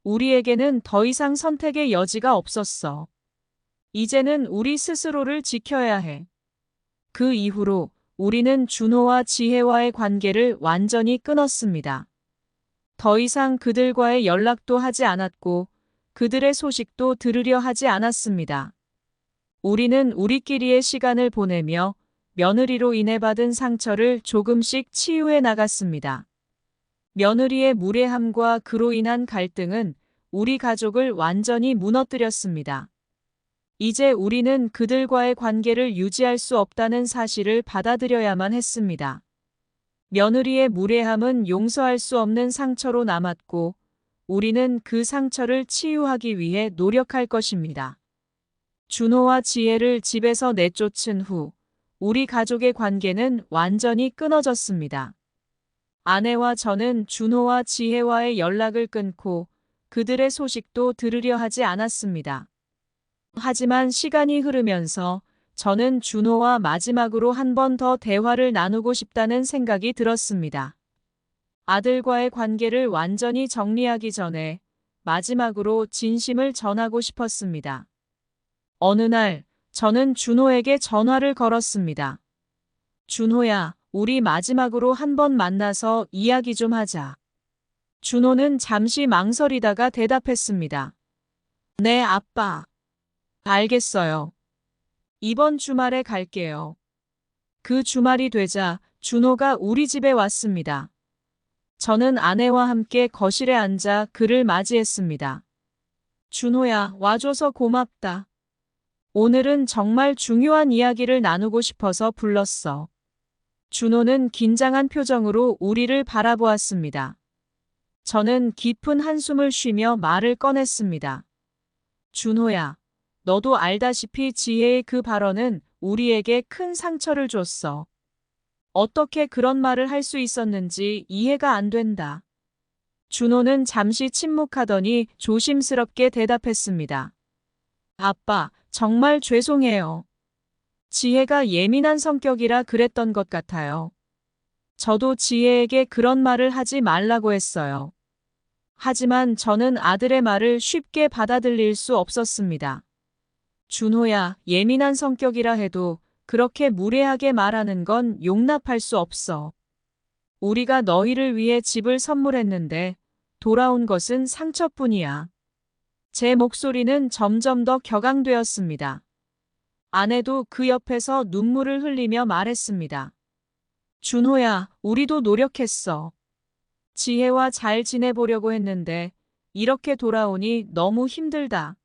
우리에게는 더 이상 선택의 여지가 없었어. 이제는 우리 스스로를 지켜야 해. 그 이후로 우리는 준호와 지혜와의 관계를 완전히 끊었습니다. 더 이상 그들과의 연락도 하지 않았고 그들의 소식도 들으려 하지 않았습니다. 우리는 우리끼리의 시간을 보내며 며느리로 인해 받은 상처를 조금씩 치유해 나갔습니다. 며느리의 무례함과 그로 인한 갈등은 우리 가족을 완전히 무너뜨렸습니다. 이제 우리는 그들과의 관계를 유지할 수 없다는 사실을 받아들여야만 했습니다. 며느리의 무례함은 용서할 수 없는 상처로 남았고 우리는 그 상처를 치유하기 위해 노력할 것입니다. 준호와 지혜를 집에서 내쫓은 후 우리 가족의 관계는 완전히 끊어졌습니다. 아내와 저는 준호와 지혜와의 연락을 끊고 그들의 소식도 들으려 하지 않았습니다. 하지만 시간이 흐르면서 저는 준호와 마지막으로 한 번 더 대화를 나누고 싶다는 생각이 들었습니다. 아들과의 관계를 완전히 정리하기 전에 마지막으로 진심을 전하고 싶었습니다. 어느 날 저는 준호에게 전화를 걸었습니다. 준호야, 우리 마지막으로 한 번 만나서 이야기 좀 하자. 준호는 잠시 망설이다가 대답했습니다. 네, 아빠. 알겠어요. 이번 주말에 갈게요. 그 주말이 되자 준호가 우리 집에 왔습니다. 저는 아내와 함께 거실에 앉아 그를 맞이했습니다. 준호야, 와줘서 고맙다. 오늘은 정말 중요한 이야기를 나누고 싶어서 불렀어. 준호는 긴장한 표정으로 우리를 바라보았습니다. 저는 깊은 한숨을 쉬며 말을 꺼냈습니다. 준호야, 너도 알다시피 지혜의 그 발언은 우리에게 큰 상처를 줬어. 어떻게 그런 말을 할 수 있었는지 이해가 안 된다. 준호는 잠시 침묵하더니 조심스럽게 대답했습니다. 아빠, 정말 죄송해요. 지혜가 예민한 성격이라 그랬던 것 같아요. 저도 지혜에게 그런 말을 하지 말라고 했어요. 하지만 저는 아들의 말을 쉽게 받아들일 수 없었습니다. 준호야, 예민한 성격이라 해도 그렇게 무례하게 말하는 건 용납할 수 없어. 우리가 너희를 위해 집을 선물했는데 돌아온 것은 상처뿐이야. 제 목소리는 점점 더 격앙되었습니다. 아내도 그 옆에서 눈물을 흘리며 말했습니다. 준호야, 우리도 노력했어. 지혜와 잘 지내보려고 했는데 이렇게 돌아오니 너무 힘들다.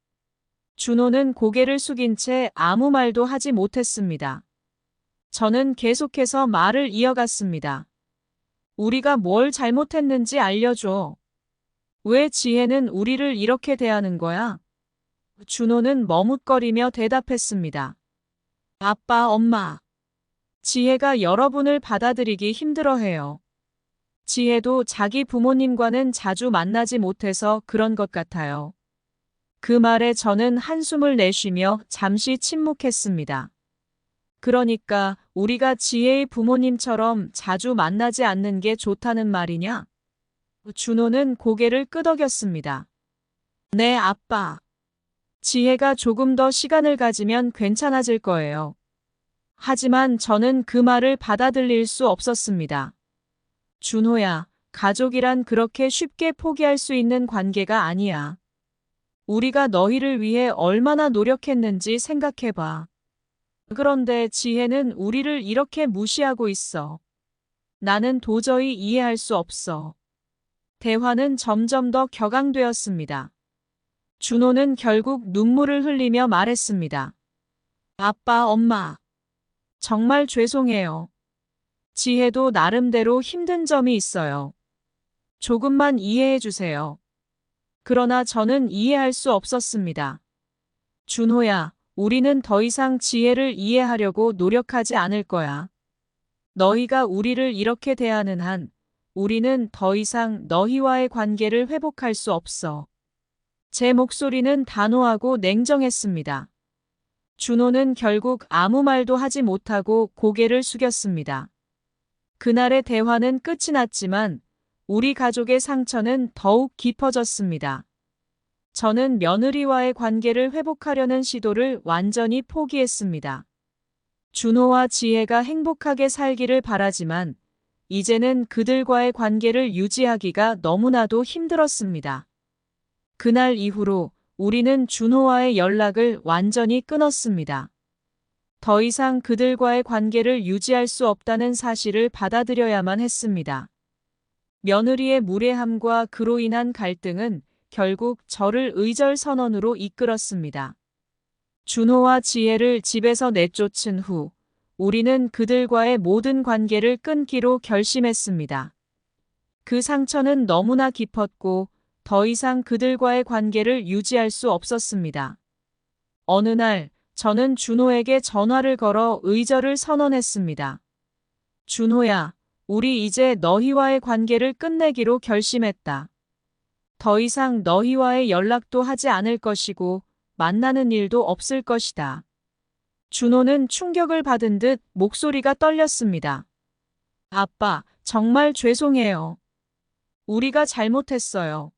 준호는 고개를 숙인 채 아무 말도 하지 못했습니다. 저는 계속해서 말을 이어갔습니다. 우리가 뭘 잘못했는지 알려줘. 왜 지혜는 우리를 이렇게 대하는 거야? 준호는 머뭇거리며 대답했습니다. 아빠, 엄마. 지혜가 여러분을 받아들이기 힘들어해요. 지혜도 자기 부모님과는 자주 만나지 못해서 그런 것 같아요. 그 말에 저는 한숨을 내쉬며 잠시 침묵했습니다. 그러니까 우리가 지혜의 부모님처럼 자주 만나지 않는 게 좋다는 말이냐? 준호는 고개를 끄덕였습니다. 네, 아빠. 지혜가 조금 더 시간을 가지면 괜찮아질 거예요. 하지만 저는 그 말을 받아들일 수 없었습니다. 준호야, 가족이란 그렇게 쉽게 포기할 수 있는 관계가 아니야. 우리가 너희를 위해 얼마나 노력했는지 생각해봐. 그런데 지혜는 우리를 이렇게 무시하고 있어. 나는 도저히 이해할 수 없어. 대화는 점점 더 격앙되었습니다. 준호는 결국 눈물을 흘리며 말했습니다. 아빠, 엄마. 정말 죄송해요. 지혜도 나름대로 힘든 점이 있어요. 조금만 이해해 주세요. 그러나 저는 이해할 수 없었습니다. 준호야, 우리는 더 이상 지혜를 이해하려고 노력하지 않을 거야. 너희가 우리를 이렇게 대하는 한 우리는 더 이상 너희와의 관계를 회복할 수 없어. 제 목소리는 단호하고 냉정했습니다. 준호는 결국 아무 말도 하지 못하고 고개를 숙였습니다. 그날의 대화는 끝이 났지만 우리 가족의 상처는 더욱 깊어졌습니다. 저는 며느리와의 관계를 회복하려는 시도를 완전히 포기했습니다. 준호와 지혜가 행복하게 살기를 바라지만 이제는 그들과의 관계를 유지하기가 너무나도 힘들었습니다. 그날 이후로 우리는 준호와의 연락을 완전히 끊었습니다. 더 이상 그들과의 관계를 유지할 수 없다는 사실을 받아들여야만 했습니다. 며느리의 무례함과 그로 인한 갈등은 결국 저를 의절 선언으로 이끌었습니다. 준호와 지혜를 집에서 내쫓은 후 우리는 그들과의 모든 관계를 끊기로 결심했습니다. 그 상처는 너무나 깊었고 더 이상 그들과의 관계를 유지할 수 없었습니다. 어느 날 저는 준호에게 전화를 걸어 의절을 선언했습니다. 준호야, 우리 이제 너희와의 관계를 끝내기로 결심했다. 더 이상 너희와의 연락도 하지 않을 것이고 만나는 일도 없을 것이다. 준호는 충격을 받은 듯 목소리가 떨렸습니다. 아빠, 정말 죄송해요. 우리가 잘못했어요.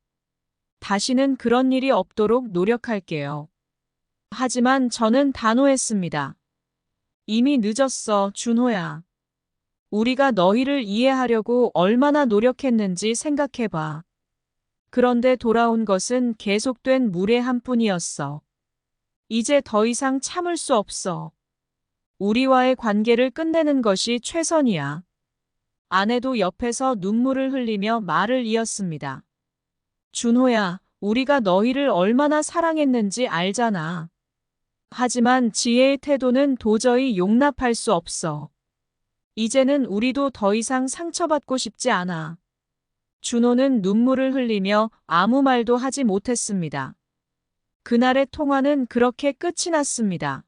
다시는 그런 일이 없도록 노력할게요. 하지만 저는 단호했습니다. 이미 늦었어, 준호야. 우리가 너희를 이해하려고 얼마나 노력했는지 생각해봐. 그런데 돌아온 것은 계속된 무례함뿐이었어. 이제 더 이상 참을 수 없어. 우리와의 관계를 끝내는 것이 최선이야. 아내도 옆에서 눈물을 흘리며 말을 이었습니다. 준호야, 우리가 너희를 얼마나 사랑했는지 알잖아. 하지만 지혜의 태도는 도저히 용납할 수 없어. 이제는 우리도 더 이상 상처받고 싶지 않아. 준호는 눈물을 흘리며 아무 말도 하지 못했습니다. 그날의 통화는 그렇게 끝이 났습니다.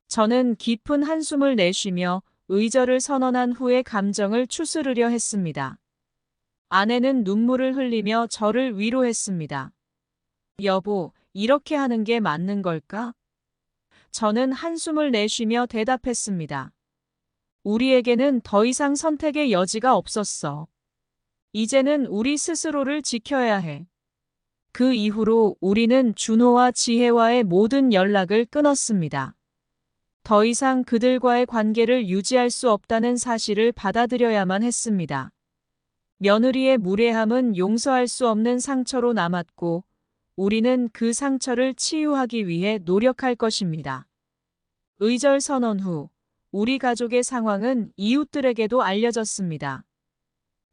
저는 깊은 한숨을 내쉬며 의절을 선언한 후에 감정을 추스르려 했습니다. 아내는 눈물을 흘리며 저를 위로했습니다. 여보, 이렇게 하는 게 맞는 걸까? 저는 한숨을 내쉬며 대답했습니다. 우리에게는 더 이상 선택의 여지가 없었어. 이제는 우리 스스로를 지켜야 해. 그 이후로 우리는 준호와 지혜와의 모든 연락을 끊었습니다. 더 이상 그들과의 관계를 유지할 수 없다는 사실을 받아들여야만 했습니다. 며느리의 무례함은 용서할 수 없는 상처로 남았고, 우리는 그 상처를 치유하기 위해 노력할 것입니다. 의절 선언 후, 우리 가족의 상황은 이웃들에게도 알려졌습니다.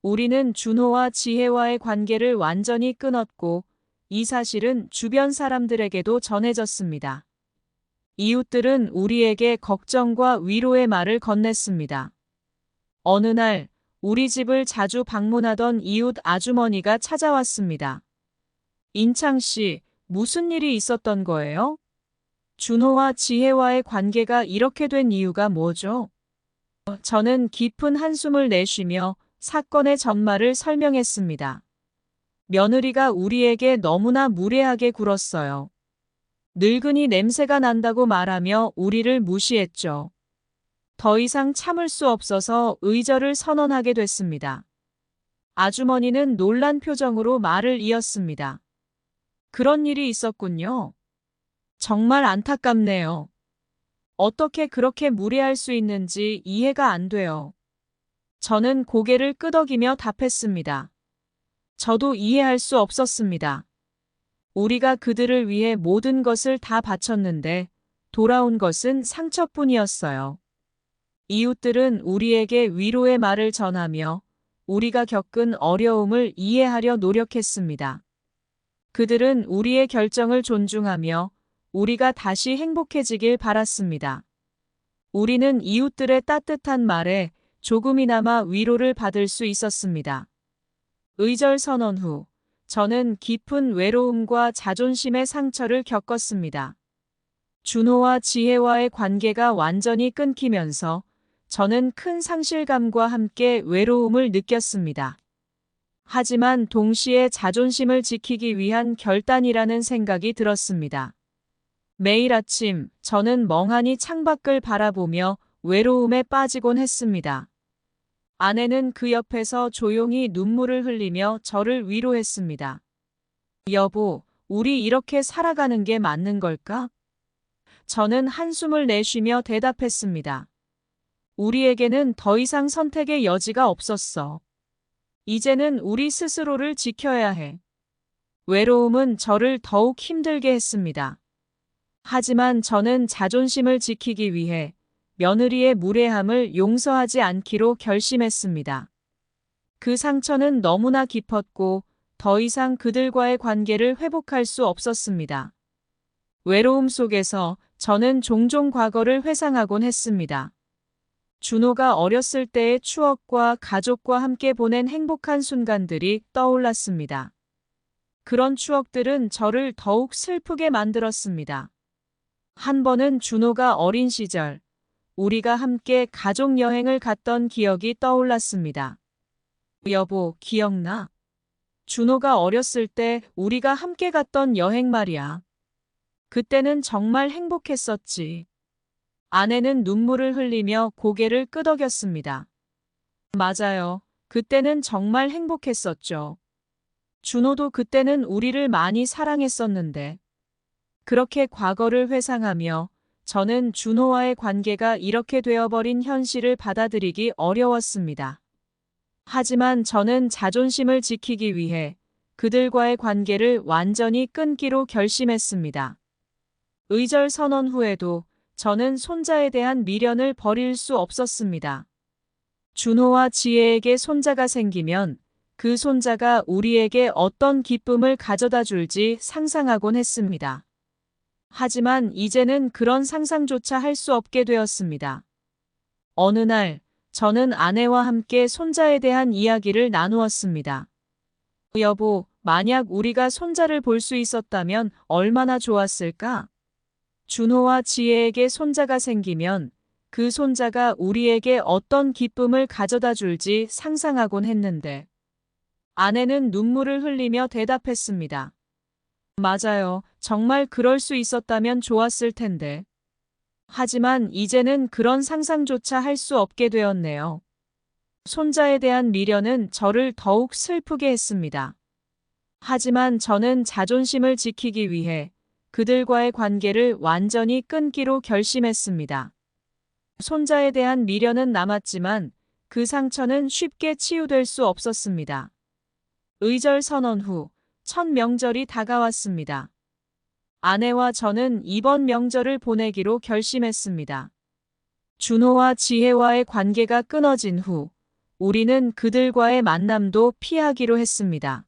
우리는 준호와 지혜와의 관계를 완전히 끊었고, 이 사실은 주변 사람들에게도 전해졌습니다. 이웃들은 우리에게 걱정과 위로의 말을 건넸습니다. 어느 날, 우리 집을 자주 방문하던 이웃 아주머니가 찾아왔습니다. 인창 씨, 무슨 일이 있었던 거예요? 준호와 지혜와의 관계가 이렇게 된 이유가 뭐죠? 저는 깊은 한숨을 내쉬며 사건의 전말을 설명했습니다. 며느리가 우리에게 너무나 무례하게 굴었어요. 늙은이 냄새가 난다고 말하며 우리를 무시했죠. 더 이상 참을 수 없어서 의절을 선언하게 됐습니다. 아주머니는 놀란 표정으로 말을 이었습니다. 그런 일이 있었군요. 정말 안타깝네요. 어떻게 그렇게 무례할 수 있는지 이해가 안 돼요. 저는 고개를 끄덕이며 답했습니다. 저도 이해할 수 없었습니다. 우리가 그들을 위해 모든 것을 다 바쳤는데 돌아온 것은 상처뿐이었어요. 이웃들은 우리에게 위로의 말을 전하며 우리가 겪은 어려움을 이해하려 노력했습니다. 그들은 우리의 결정을 존중하며 우리가 다시 행복해지길 바랐습니다. 우리는 이웃들의 따뜻한 말에 조금이나마 위로를 받을 수 있었습니다. 의절 선언 후 저는 깊은 외로움과 자존심의 상처를 겪었습니다. 준호와 지혜와의 관계가 완전히 끊기면서 저는 큰 상실감과 함께 외로움을 느꼈습니다. 하지만 동시에 자존심을 지키기 위한 결단이라는 생각이 들었습니다. 매일 아침 저는 멍하니 창밖을 바라보며 외로움에 빠지곤 했습니다. 아내는 그 옆에서 조용히 눈물을 흘리며 저를 위로했습니다. 여보, 우리 이렇게 살아가는 게 맞는 걸까? 저는 한숨을 내쉬며 대답했습니다. 우리에게는 더 이상 선택의 여지가 없었어. 이제는 우리 스스로를 지켜야 해. 외로움은 저를 더욱 힘들게 했습니다. 하지만 저는 자존심을 지키기 위해 며느리의 무례함을 용서하지 않기로 결심했습니다. 그 상처는 너무나 깊었고 더 이상 그들과의 관계를 회복할 수 없었습니다. 외로움 속에서 저는 종종 과거를 회상하곤 했습니다. 준호가 어렸을 때의 추억과 가족과 함께 보낸 행복한 순간들이 떠올랐습니다. 그런 추억들은 저를 더욱 슬프게 만들었습니다. 한 번은 준호가 어린 시절, 우리가 함께 가족 여행을 갔던 기억이 떠올랐습니다. 여보, 기억나? 준호가 어렸을 때 우리가 함께 갔던 여행 말이야. 그때는 정말 행복했었지. 아내는 눈물을 흘리며 고개를 끄덕였습니다. 맞아요. 그때는 정말 행복했었죠. 준호도 그때는 우리를 많이 사랑했었는데. 그렇게 과거를 회상하며 저는 준호와의 관계가 이렇게 되어버린 현실을 받아들이기 어려웠습니다. 하지만 저는 자존심을 지키기 위해 그들과의 관계를 완전히 끊기로 결심했습니다. 의절 선언 후에도 저는 손자에 대한 미련을 버릴 수 없었습니다. 준호와 지혜에게 손자가 생기면 그 손자가 우리에게 어떤 기쁨을 가져다 줄지 상상하곤 했습니다. 하지만 이제는 그런 상상조차 할 수 없게 되었습니다. 어느 날, 저는 아내와 함께 손자에 대한 이야기를 나누었습니다. 여보, 만약 우리가 손자를 볼 수 있었다면 얼마나 좋았을까? 준호와 지혜에게 손자가 생기면 그 손자가 우리에게 어떤 기쁨을 가져다 줄지 상상하곤 했는데, 아내는 눈물을 흘리며 대답했습니다. 맞아요. 정말 그럴 수 있었다면 좋았을 텐데. 하지만 이제는 그런 상상조차 할 수 없게 되었네요. 손자에 대한 미련은 저를 더욱 슬프게 했습니다. 하지만 저는 자존심을 지키기 위해 그들과의 관계를 완전히 끊기로 결심했습니다. 손자에 대한 미련은 남았지만 그 상처는 쉽게 치유될 수 없었습니다. 의절 선언 후 첫 명절이 다가왔습니다. 아내와 저는 이번 명절을 보내기로 결심했습니다. 준호와 지혜와의 관계가 끊어진 후 우리는 그들과의 만남도 피하기로 했습니다.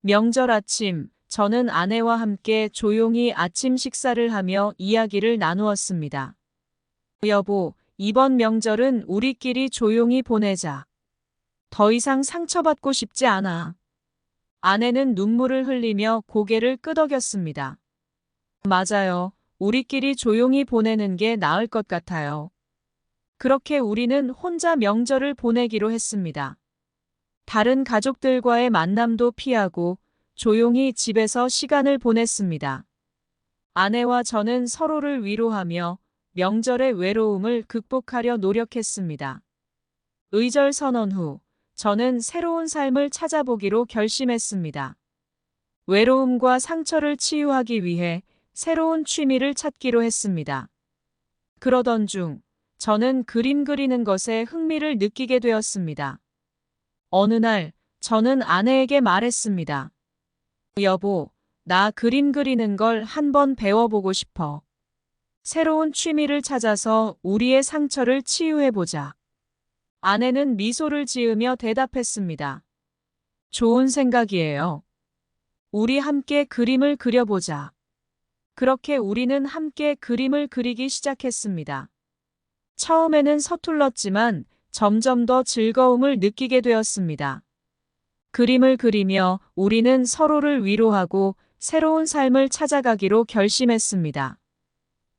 명절 아침, 저는 아내와 함께 조용히 아침 식사를 하며 이야기를 나누었습니다. 여보, 이번 명절은 우리끼리 조용히 보내자. 더 이상 상처받고 싶지 않아. 아내는 눈물을 흘리며 고개를 끄덕였습니다. 맞아요. 우리끼리 조용히 보내는 게 나을 것 같아요. 그렇게 우리는 혼자 명절을 보내기로 했습니다. 다른 가족들과의 만남도 피하고 조용히 집에서 시간을 보냈습니다. 아내와 저는 서로를 위로하며 명절의 외로움을 극복하려 노력했습니다. 의절 선언 후 저는 새로운 삶을 찾아보기로 결심했습니다. 외로움과 상처를 치유하기 위해 새로운 취미를 찾기로 했습니다. 그러던 중 저는 그림 그리는 것에 흥미를 느끼게 되었습니다. 어느 날 저는 아내에게 말했습니다. 여보, 나 그림 그리는 걸 한번 배워보고 싶어. 새로운 취미를 찾아서 우리의 상처를 치유해보자. 아내는 미소를 지으며 대답했습니다. 좋은 생각이에요. 우리 함께 그림을 그려보자. 그렇게 우리는 함께 그림을 그리기 시작했습니다. 처음에는 서툴렀지만 점점 더 즐거움을 느끼게 되었습니다. 그림을 그리며 우리는 서로를 위로하고 새로운 삶을 찾아가기로 결심했습니다.